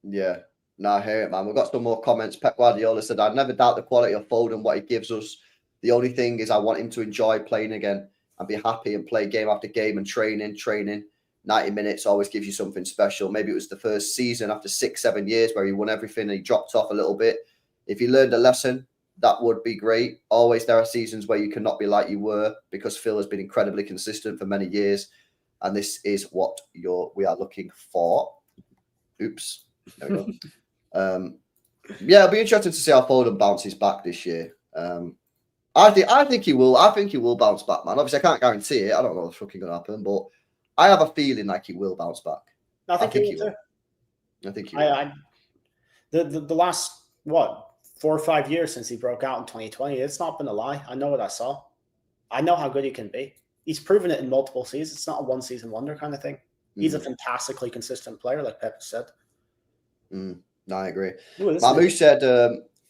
Yeah. No, I hear it, man. We've got some more comments. Pep Guardiola said, I'd never doubt the quality of Foden, what he gives us. The only thing is I want him to enjoy playing again and be happy and play game after game and training. 90 minutes always gives you something special. Maybe it was the first season after 6-7 years where he won everything and he dropped off a little bit. If he learned a lesson, that would be great. Always there are seasons where you cannot be like you were because Phil has been incredibly consistent for many years. And this is what we are looking for. Oops. There we go. Yeah, it'll be interesting to see how Foden bounces back this year. I think he will. I think he will bounce back, man. Obviously, I can't guarantee it. I don't know what's fucking going to happen, but I have a feeling like he will bounce back. I think he will. I think he will. The last, 4 or 5 years since he broke out in 2020, it's not been a lie. I know what I saw. I know how good he can be. He's proven it in multiple seasons. It's not a one-season wonder kind of thing. He's a fantastically consistent player, like Pep said. No, I agree. Ooh, Mamu said,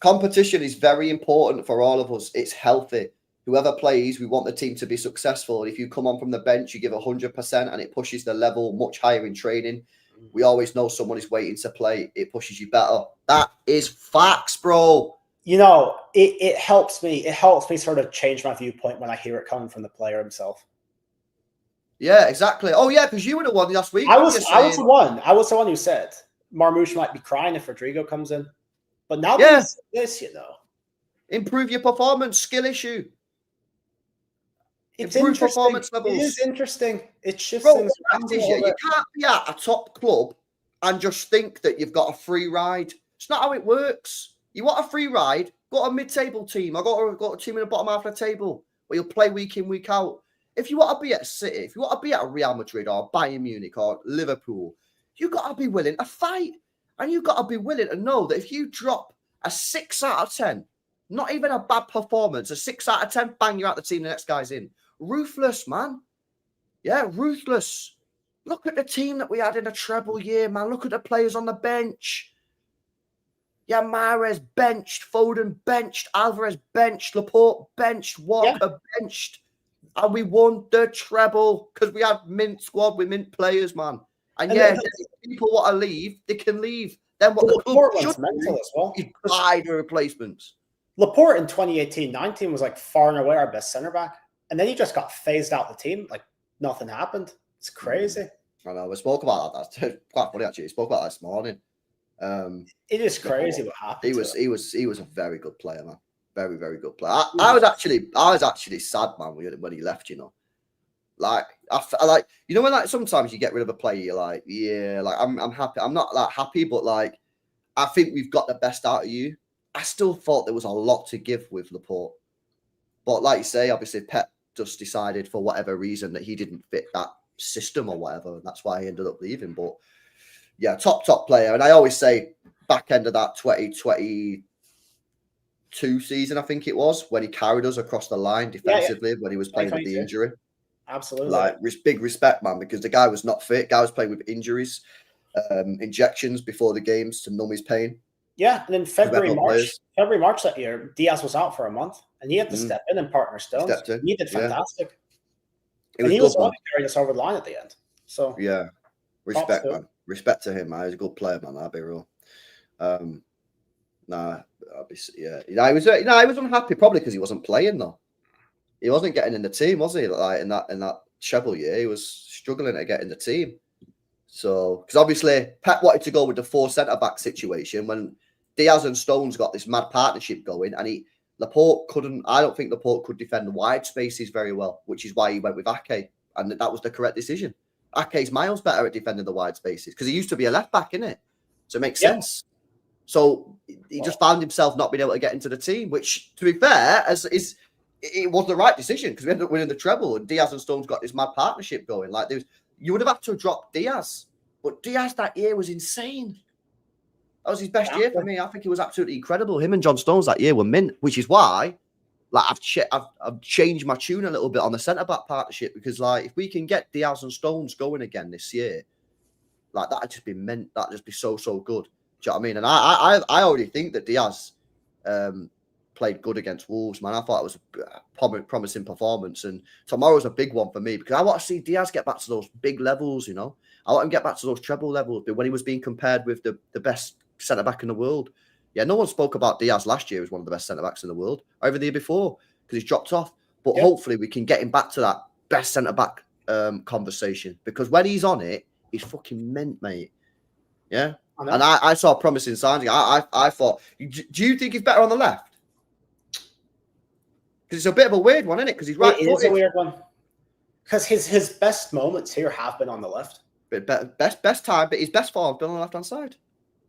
competition is very important for all of us. It's healthy. Whoever plays, we want the team to be successful. If you come on from the bench, you give 100% and it pushes the level much higher in training. We always know someone is waiting to play. It pushes you better. That is facts, bro. You know, it helps me. It helps me sort of change my viewpoint when I hear it coming from the player himself. Yeah, exactly. Oh, yeah, because you were the one last week. I was the one who said Marmoush might be crying if Rodrigo comes in. But now that he's this, you know. Improve your performance, skill issue. It's Improve performance levels. It is interesting. It shifts Bro, things around. You can't be at a top club and just think that you've got a free ride. It's not how it works. You want a free ride, go to a mid-table team. I got a team in the bottom half of the table where you'll play week in, week out. If you want to be at City, if you want to be at Real Madrid or Bayern Munich or Liverpool, you got to be willing to fight. And you got to be willing to know that if you drop a 6 out of 10, not even a bad performance, a 6 out of 10, bang, you're out the team, the next guy's in. Ruthless, man. Yeah, ruthless. Look at the team that we had in a treble year, man. Look at the players on the bench. Yeah, Mahrez benched, Foden benched, Alvarez benched, Laporte benched, Walker benched. And we won the treble because we had mint squad with mint players, man. And if people want to leave, they can leave. Then what the club should mental as well is buy the replacements. Laporte in 2018-19 was like far and away our best centre back. And then he just got phased out the team. Like nothing happened. It's crazy. I know. We spoke about that. That's quite funny, actually. We spoke about that this morning. It is crazy what happened. He was a very good player, man. Very, very good player. I was actually sad, man, when he left. You know, like I like, you know, when like sometimes you get rid of a player, you're like, yeah, like I'm happy. I'm not that happy, but like I think we've got the best out of you. I still thought there was a lot to give with Laporte, but like you say, obviously Pep just decided for whatever reason that he didn't fit that system or whatever, and that's why he ended up leaving. But yeah, top player. And I always say back end of that 2022 season, I think it was, when he carried us across the line defensively when he was playing with the injury. Absolutely. Like big respect, man, because the guy was not fit. Guy was playing with injuries, injections before the games to numb his pain. Yeah, and in February, March that year, Diaz was out for a month, and he had to step in and partner Stones. He did fantastic. He was the one who carried us over the line at the end. So yeah, respect, man. Respect to him, man. He's a good player, man. I'll be real. He was unhappy probably because he wasn't playing though. He wasn't getting in the team, was he? Like in that treble year, he was struggling to get in the team. So, because obviously Pep wanted to go with the 4 centre-back situation when Diaz and Stones got this mad partnership going, and Laporte couldn't. I don't think Laporte could defend the wide spaces very well, which is why he went with Ake, and that was the correct decision. Ake's miles better at defending the wide spaces because he used to be a left back, innit? So it makes sense. So he just found himself not being able to get into the team, which, to be fair, it was the right decision because we ended up winning the treble, and Diaz and Stones got this mad partnership going. Like you would have had to drop Diaz, but Diaz that year was insane. That was his best year for me. I think he was absolutely incredible. Him and John Stones that year were mint, which is why, like, I've changed my tune a little bit on the centre back partnership because, like, if we can get Diaz and Stones going again this year, like that'd just be mint. That'd just be so good. Do you know what I mean? And I already think that Diaz played good against Wolves, man. I thought it was a promising performance, and tomorrow's a big one for me because I want to see Diaz get back to those big levels. You know, I want him to get back to those treble levels when he was being compared with the best centre back in the world. Yeah, no one spoke about Diaz last year as one of the best centre backs in the world, or even the year before, because he's dropped off. But hopefully we can get him back to that best centre back conversation because when he's on it, he's fucking mint, mate. Yeah, and I saw promising signs. I thought, do you think he's better on the left? Because it's a bit of a weird one, isn't it? Because he's right. It is a weird one. Because his best moments here have been on the left. But best time, but his best form has been on the left hand side.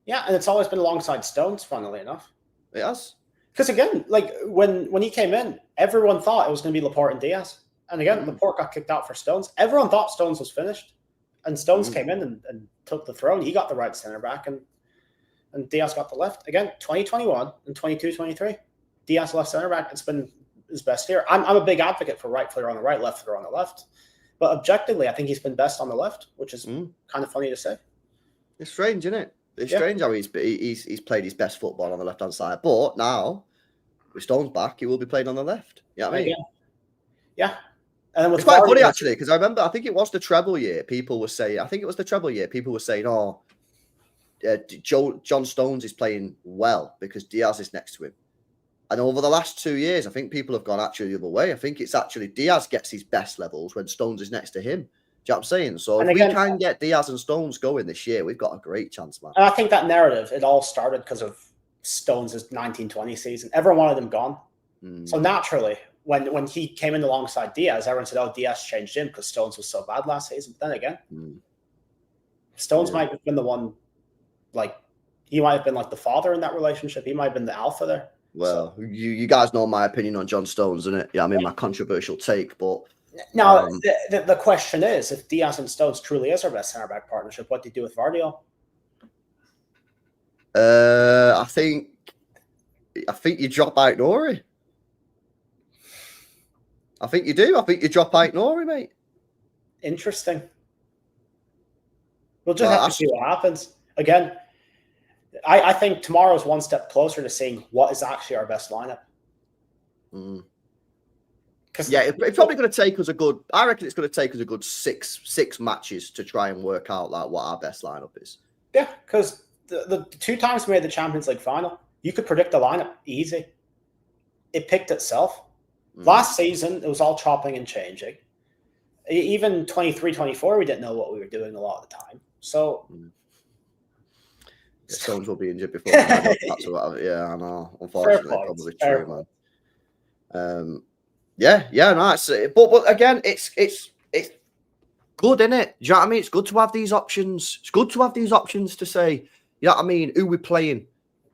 Yeah, and it's always been alongside Stones, funnily enough. It has. Because again, like when he came in, everyone thought it was going to be Laporte and Diaz. And again, Laporte got kicked out for Stones. Everyone thought Stones was finished. And Stones came in and took the throne. He got the right centre back and Diaz got the left. Again, 2021 and 22-23. Diaz left centre back. It's been his best year. I'm a big advocate for right player on the right, left player on the left. But objectively, I think he's been best on the left, which is kind of funny to say. It's strange, isn't it? It's strange how he's played his best football on the left hand side, but now with Stones back, he will be playing on the left. You know what I mean? Yeah. And then it's quite funny actually, because I remember, I think it was the treble year. People were saying, oh, John Stones is playing well because Diaz is next to him. And over the last 2 years, I think people have gone actually the other way. I think it's actually Diaz gets his best levels when Stones is next to him. Do you know what I'm saying? So if we can get Diaz and Stones going this year, we've got a great chance, man. And I think that narrative, it all started because of Stones' 1920 season. Everyone wanted him gone. So naturally, when he came in alongside Diaz, everyone said, oh, Diaz changed him because Stones was so bad last season. But then again, Stones might have been the one, he might have been like the father in that relationship. He might have been the alpha there. Well, so, you guys know my opinion on John Stones, isn't it? Yeah, I mean, my controversial take, but... Now, the question is, if Diaz and Stones truly is our best centre-back partnership, what do you do with Vardiol? I think you drop out Nori. I think you do. I think you drop out Nori, mate. Interesting. We'll just have to see what happens. Again, I think tomorrow's one step closer to seeing what is actually our best lineup. Yeah, it's probably going to take us I reckon it's going to take us a good six matches to try and work out what our best lineup is. Yeah, because the 2 times we made the Champions League final, you could predict the lineup easy. It picked itself. Last season, it was all chopping and changing. Even 23-24, we didn't know what we were doing a lot of the time. So... Stones will be injured before. That's what I know. Unfortunately, probably true, man. No, it's but again, it's good, isn't it? Do you know what I mean? It's good to have these options. It's good to have these options to say, you know what I mean, who we're playing. You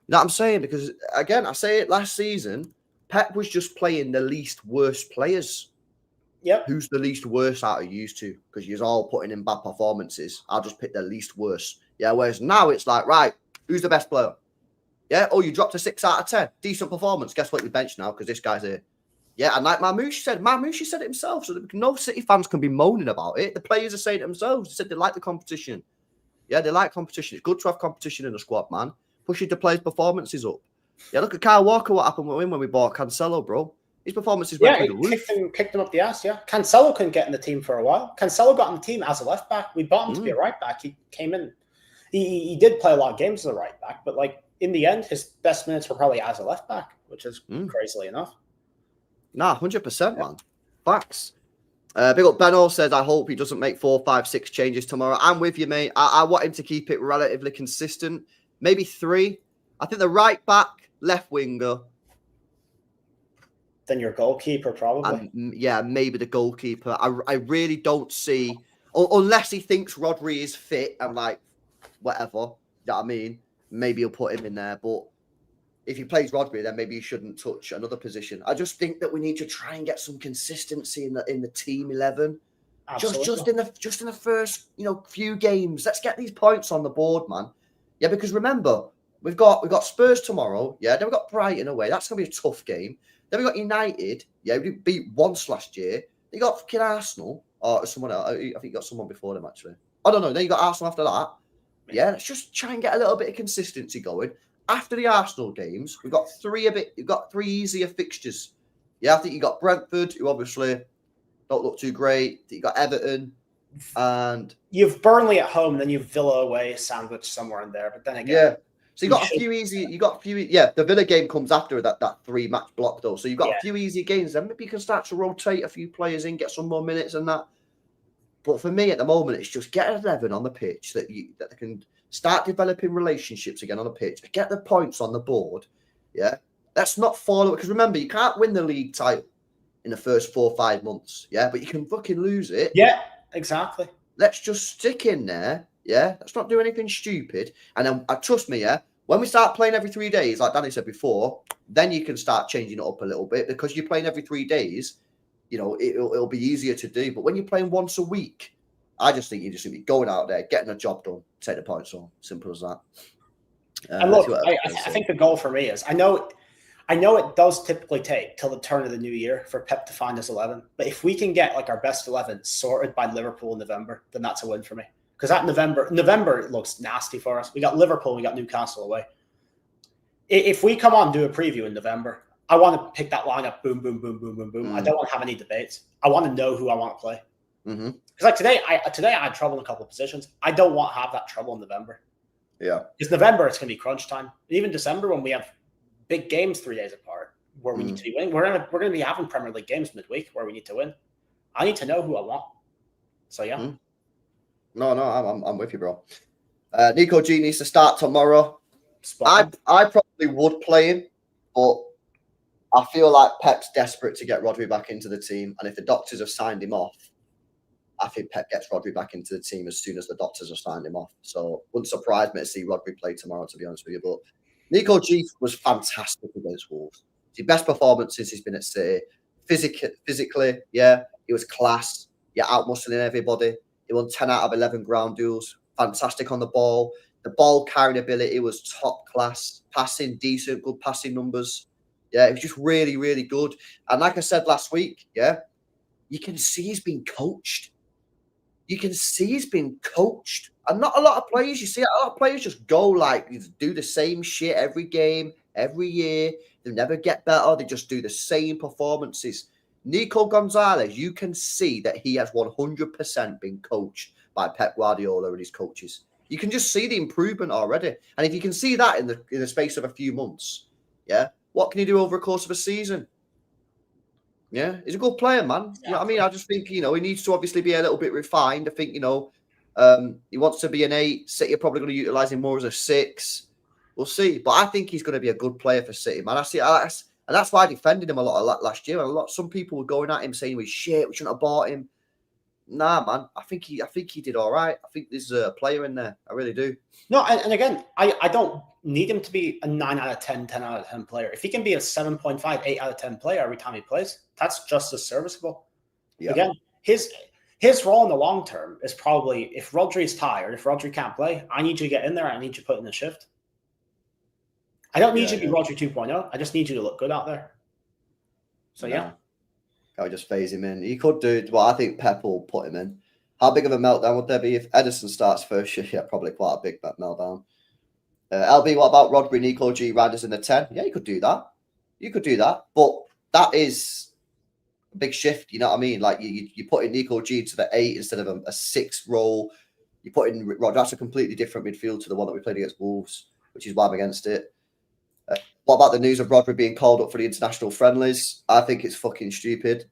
know what I'm saying? Because again, I say it last season, Pep was just playing the least worst players. Yep. Who's the least worst out of used to? Because you're all putting in bad performances. I'll just pick the least worst. Yeah. Whereas now it's like, right, who's the best player? Yeah. Oh, you dropped a 6 out of 10. Decent performance. Guess what? You bench now because this guy's here. Yeah. And like Marmouche said it himself. So that no City fans can be moaning about it. The players are saying it themselves. They said they like the competition. Yeah. They like competition. It's good to have competition in the squad, man. Pushing the players' performances up. Yeah. Look at Kyle Walker. What happened with him when we bought Cancelo, bro? His performances went through the roof. Kicked him up the ass, yeah. Cancelo couldn't get in the team for a while. Cancelo got in the team as a left back. We bought him to be a right back. He came in. He did play a lot of games as a right back, but in the end, his best minutes were probably as a left back, which is crazily enough. Nah, 100%, man. Facts. Big up Benno says, I hope he doesn't make 4, 5, 6 changes tomorrow. I'm with you, mate. I want him to keep it relatively consistent. Maybe 3. I think the right back, left winger. Then your goalkeeper, probably. Maybe the goalkeeper. I really don't see, unless he thinks Rodri is fit and whatever. You know what I mean? Maybe he'll put him in there. But if he plays Rodri, then maybe he shouldn't touch another position. I just think that we need to try and get some consistency in the team 11. Absolutely. Just in the first few games. Let's get these points on the board, man. Yeah, because remember, we've got Spurs tomorrow. Yeah, then we've got Brighton away. That's gonna be a tough game. Then we got United. Yeah, we beat once last year. You got fucking Arsenal or someone else. I think you got someone before them actually. Oh no, then you got Arsenal after that. Yeah, let's just try and get a little bit of consistency going. After the Arsenal games, we've got 3 easier fixtures. Yeah, I think you got Brentford, who obviously don't look too great. You got Everton, and you've Burnley at home, then you've Villa away, sandwiched somewhere in there. But then again, yeah. So you got a few easy. Yeah, the Villa game comes after that 3-match block though. So you've got a few easy games. Then maybe you can start to rotate a few players in, get some more minutes and that. But for me at the moment, it's just get 11 on the pitch that can start developing relationships again on the pitch. Get the points on the board. Yeah, let's not follow it because remember you can't win the league title in the first 4 or 5 months. Yeah, but you can fucking lose it. Yeah, exactly. Let's just stick in there. Yeah, let's not do anything stupid. And then, trust me, yeah, when we start playing every 3 days, like Danny said before, then you can start changing it up a little bit because you're playing every 3 days. It'll be easier to do. But when you're playing once a week, I just think you just need to be going out there, getting a job done, take the points on. Simple as that. And look, I think the goal for me is I know it does typically take till the turn of the new year for Pep to find his 11. But if we can get our best 11 sorted by Liverpool in November, then that's a win for me. Because that November it looks nasty for us. We got Liverpool, we got Newcastle away. If we come on and do a preview in November, I want to pick that lineup, boom, boom, boom, boom, boom, boom. I don't want to have any debates. I want to know who I want to play. Because like today I had trouble in a couple of positions. I don't want to have that trouble in November. Yeah. Because November, it's going to be crunch time. Even December, when we have big games 3 days apart, where we need to be winning, we're going to be having Premier League games midweek where we need to win. I need to know who I want. So, yeah. No, I'm with you, bro. Nico G needs to start tomorrow. I probably would play him, but I feel like Pep's desperate to get Rodri back into the team. And if the doctors have signed him off, I think Pep gets Rodri back into the team as soon as the doctors have signed him off. So wouldn't surprise me to see Rodri play tomorrow, to be honest with you. But Nico G was fantastic against Wolves. It's his best performance since he's been at City. Physically, yeah, he was class. Yeah, out-muscling everybody. He won 10 out of 11 ground duels. Fantastic on the ball. The ball carrying ability was top class. Passing, decent, good passing numbers. Yeah, it was just really, really good. And like I said last week, yeah, you can see he's been coached. You can see he's been coached. And not a lot of players, you see, a lot of players just go like, do the same shit every game, every year. They never get better. They just do the same performances. Nico Gonzalez, you can see that he has 100% been coached by Pep Guardiola and his coaches. You can just see the improvement already. And if you can see that in the space of a few months, yeah, what can you do over a course of a season? Yeah, he's a good player, man. You know what I mean? I just think, he needs to obviously be a little bit refined. I think, he wants to be an 8. City are probably going to utilise him more as a 6. We'll see. But I think he's going to be a good player for City, man. And that's why I defended him a lot last year. Some people were going at him saying, "We shit, we shouldn't have bought him." Nah, man. I think he did all right. I think there's a player in there. I really do. No, and again, I don't need him to be a 9 out of 10, 10 out of 10 player. If he can be a 7.5, 8 out of 10 player every time he plays, that's just as serviceable. Yeah. Again, his role in the long term is probably, if Rodri's tired, if Rodri can't play, I need you to get in there. I need you to put in a shift. I don't need you to be Rodri 2.0. I just need you to look good out there. So, yeah. I'll just phase him in. He could do, well, I think Pep will put him in. How big of a meltdown would there be if Edison starts first? Yeah, probably quite a big meltdown. LB, what about Rodri, Nico G, Riders in the 10? Yeah, you could do that. You could do that. But that is a big shift, you know what I mean? Like, you put in Nico G to the 8 instead of a 6 role. You put in Rodri. That's a completely different midfield to the one that we played against Wolves, which is why I'm against it. What about the news of Rodri being called up for the international friendlies? I think it's fucking stupid.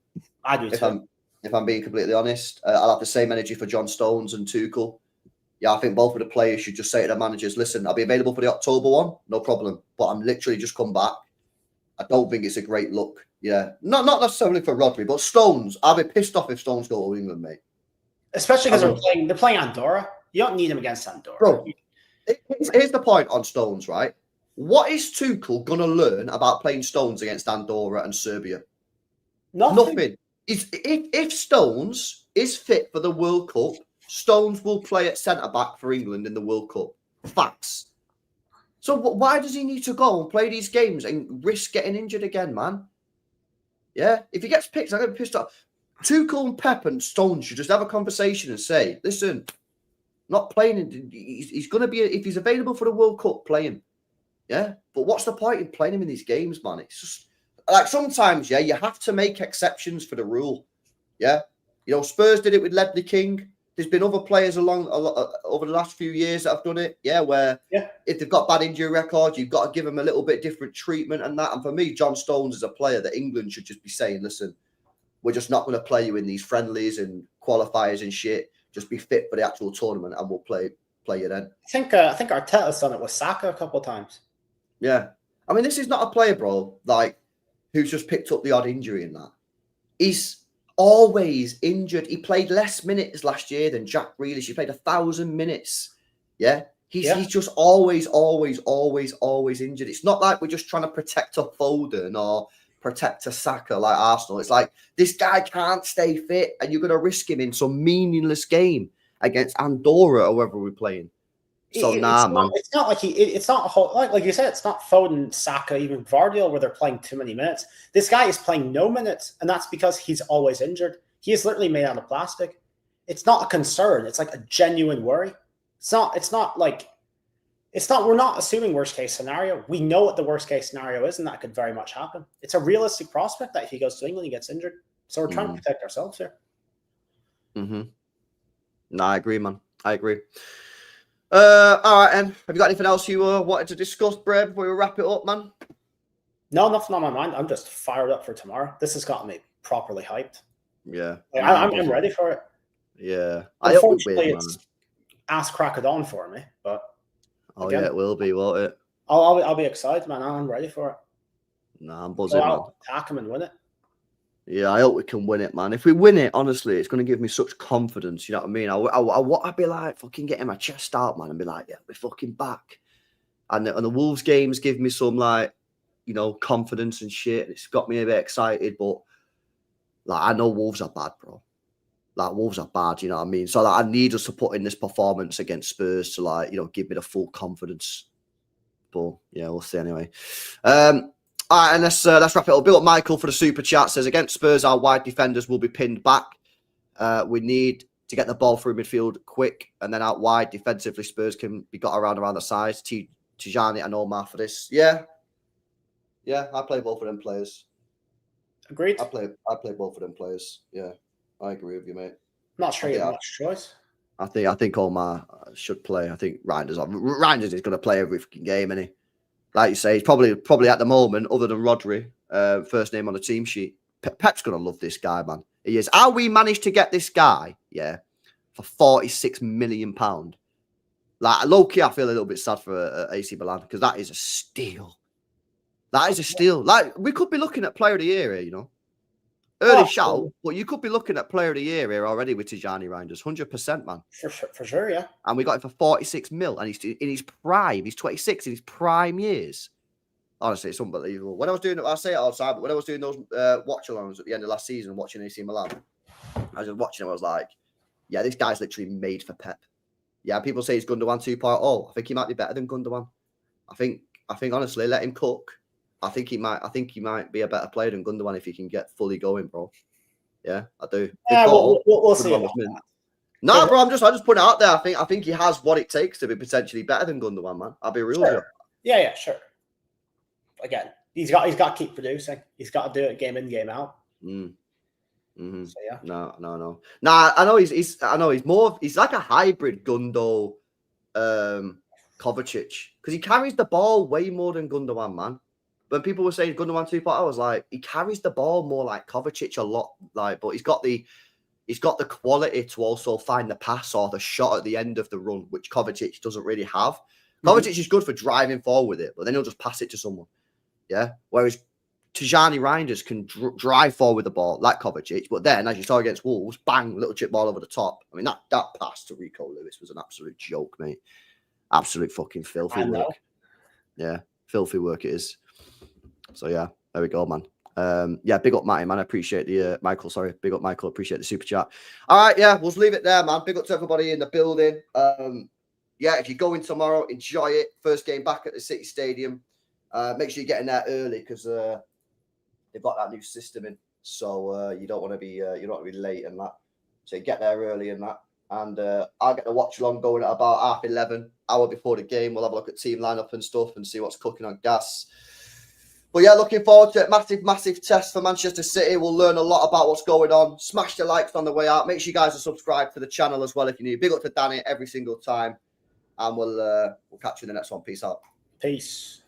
I do too. If I'm being completely honest. I'll have the same energy for John Stones and Tuchel. Yeah, I think both of the players should just say to their managers, listen, I'll be available for the October one, no problem. But I'm literally just come back. I don't think it's a great look. Yeah. Not necessarily for Rodri, but Stones. I'll be pissed off if Stones go to England, mate. Especially because they're playing Andorra. You don't need him against Andorra. Bro, here's the point on Stones, right? What is Tuchel going to learn about playing Stones against Andorra and Serbia? Nothing. If Stones is fit for the World Cup, Stones will play at centre-back for England in the World Cup. Facts. So why does he need to go and play these games and risk getting injured again, man? Yeah? If he gets picked, I'm going to be pissed off. Tuchel and Pep and Stones should just have a conversation and say, listen, not playing. He's going to be, if he's available for the World Cup, play him. Yeah, but what's the point in playing him in these games, man? It's just like sometimes, yeah, you have to make exceptions for the rule. Yeah, Spurs did it with Ledley King. There's been other players over the last few years that have done it. Yeah, where if they've got bad injury records, you've got to give them a little bit different treatment and that. And for me, John Stones is a player that England should just be saying, listen, we're just not going to play you in these friendlies and qualifiers and shit. Just be fit for the actual tournament, and we'll play you then. I think Arteta's done it with Saka a couple of times. Yeah. I mean, this is not a player, bro, like, who's just picked up the odd injury in that. He's always injured. He played less minutes last year than Jack Grealish. He played 1,000 minutes. Yeah. He's just always injured. It's not like we're just trying to protect a Foden or protect a Saka like Arsenal. It's like, this guy can't stay fit and you're going to risk him in some meaningless game against Andorra or whoever we're playing. So man. It's not like it's not a whole, like you said, it's not Foden, Saka, even Vardyal where they're playing too many minutes. This guy is playing no minutes, and that's because he's always injured. He is literally made out of plastic. it's not a concern. It's like a genuine worry. It's not like, we're not assuming worst case scenario. We know what the worst case scenario is, and that could very much happen. It's a realistic prospect that if he goes to England, he gets injured. So we're trying to protect ourselves here. No, I agree, man. I agree. All right, and have you got anything else you wanted to discuss, Bray, before we wrap it up, man? No, nothing on my mind. I'm just fired up for tomorrow. This has gotten me properly hyped. Yeah. I'm ready for it. Yeah. Unfortunately, it's ass crack it on for me, but again, it will be, won't it? I'll be excited, man. I'm ready for it. Nah, I'm buzzing, man. Attack him and win it. Yeah, I hope we can win it, man. If we win it, honestly, it's going to give me such confidence. You know what I mean? I'd be like fucking getting my chest out, man, and be like, yeah, we're fucking back. And the Wolves games give me some, like, you know, confidence and shit. It's got me a bit excited, but like, I know Wolves are bad, bro. Like, Wolves are bad, you know what I mean? So like, I need us to put in this performance against Spurs to, like, you know, give me the full confidence. But yeah, we'll see anyway. All right, and let's wrap it up. Bill Michael for the super chat says, against Spurs, our wide defenders will be pinned back. We need to get the ball through midfield quick, and then out wide defensively, Spurs can be got around the sides. Tijani and Omar for this. Yeah, I play both of them players. Agreed. I play both of them players. Yeah, I agree with you, mate. Not sure you have much choice. I think Omar should play. I think Reinders is going to play every fucking game, isn't he? Like you say, he's probably at the moment, other than Rodri, first name on the team sheet. Pep's going to love this guy, man. He is. How we managed to get this guy, for £46 million. Like, low-key, I feel a little bit sad for AC Milan, because that is a steal. That is a steal. Like, we could be looking at player of the year here, you know. Early shout, but you could be looking at player of the year here already with Tijani Reinders. 100%, man. For sure, yeah. And we got him for 46 mil, and he's in his prime. He's 26 in his prime years. Honestly, it's unbelievable. When I was doing it, I say it all the time, but when I was doing those watch-alongs at the end of last season, watching AC Milan, I was just watching him. I was like, yeah, this guy's literally made for Pep. Yeah, people say he's Gundogan 2.0. I think he might be better than Gundogan. I think honestly, let him cook. I think he might be a better player than Gundogan if he can get fully going, bro. Yeah, I do. Yeah, we'll see. No, bro, I just put it out there. I think he has what it takes to be potentially better than Gundogan, man. I'll be real with you. Yeah, sure. Again, he's got to keep producing. He's got to do it game in, game out. So yeah. No. Nah, I know he's like a hybrid Gundo, Kovacic, because he carries the ball way more than Gundogan, man. When people were saying Gundogan 2.0, I was like, he carries the ball more like Kovacic a lot, like, but he's got the quality to also find the pass or the shot at the end of the run, which Kovacic doesn't really have. Kovacic is good for driving forward with it, but then he'll just pass it to someone. Yeah. Whereas Tijani Reinders can drive forward with the ball like Kovacic, but then, as you saw against Wolves, bang, little chip ball over the top. I mean, that pass to Rico Lewis was an absolute joke, mate. Absolute fucking filthy work. Yeah, filthy work it is. So yeah, there we go, man. Big up Matty, man. I appreciate the Michael. Sorry, big up Michael. Appreciate the super chat. All right, yeah, we'll leave it there, man. Big up to everybody in the building. If you go in tomorrow, enjoy it. First game back at the City Stadium. Make sure you get in there early because they've got that new system in, so you don't want to be late and that. So get there early and that. And I'll get the watch along going at about 11:30, hour before the game. We'll have a look at team lineup and stuff and see what's cooking on gas. But yeah, looking forward to it. Massive test for Manchester City. We'll learn a lot about what's going on. Smash the likes on the way out. Make sure you guys are subscribed to the channel as well if you need. Big up to Danny every single time. And we'll catch you in the next one. Peace out. Peace.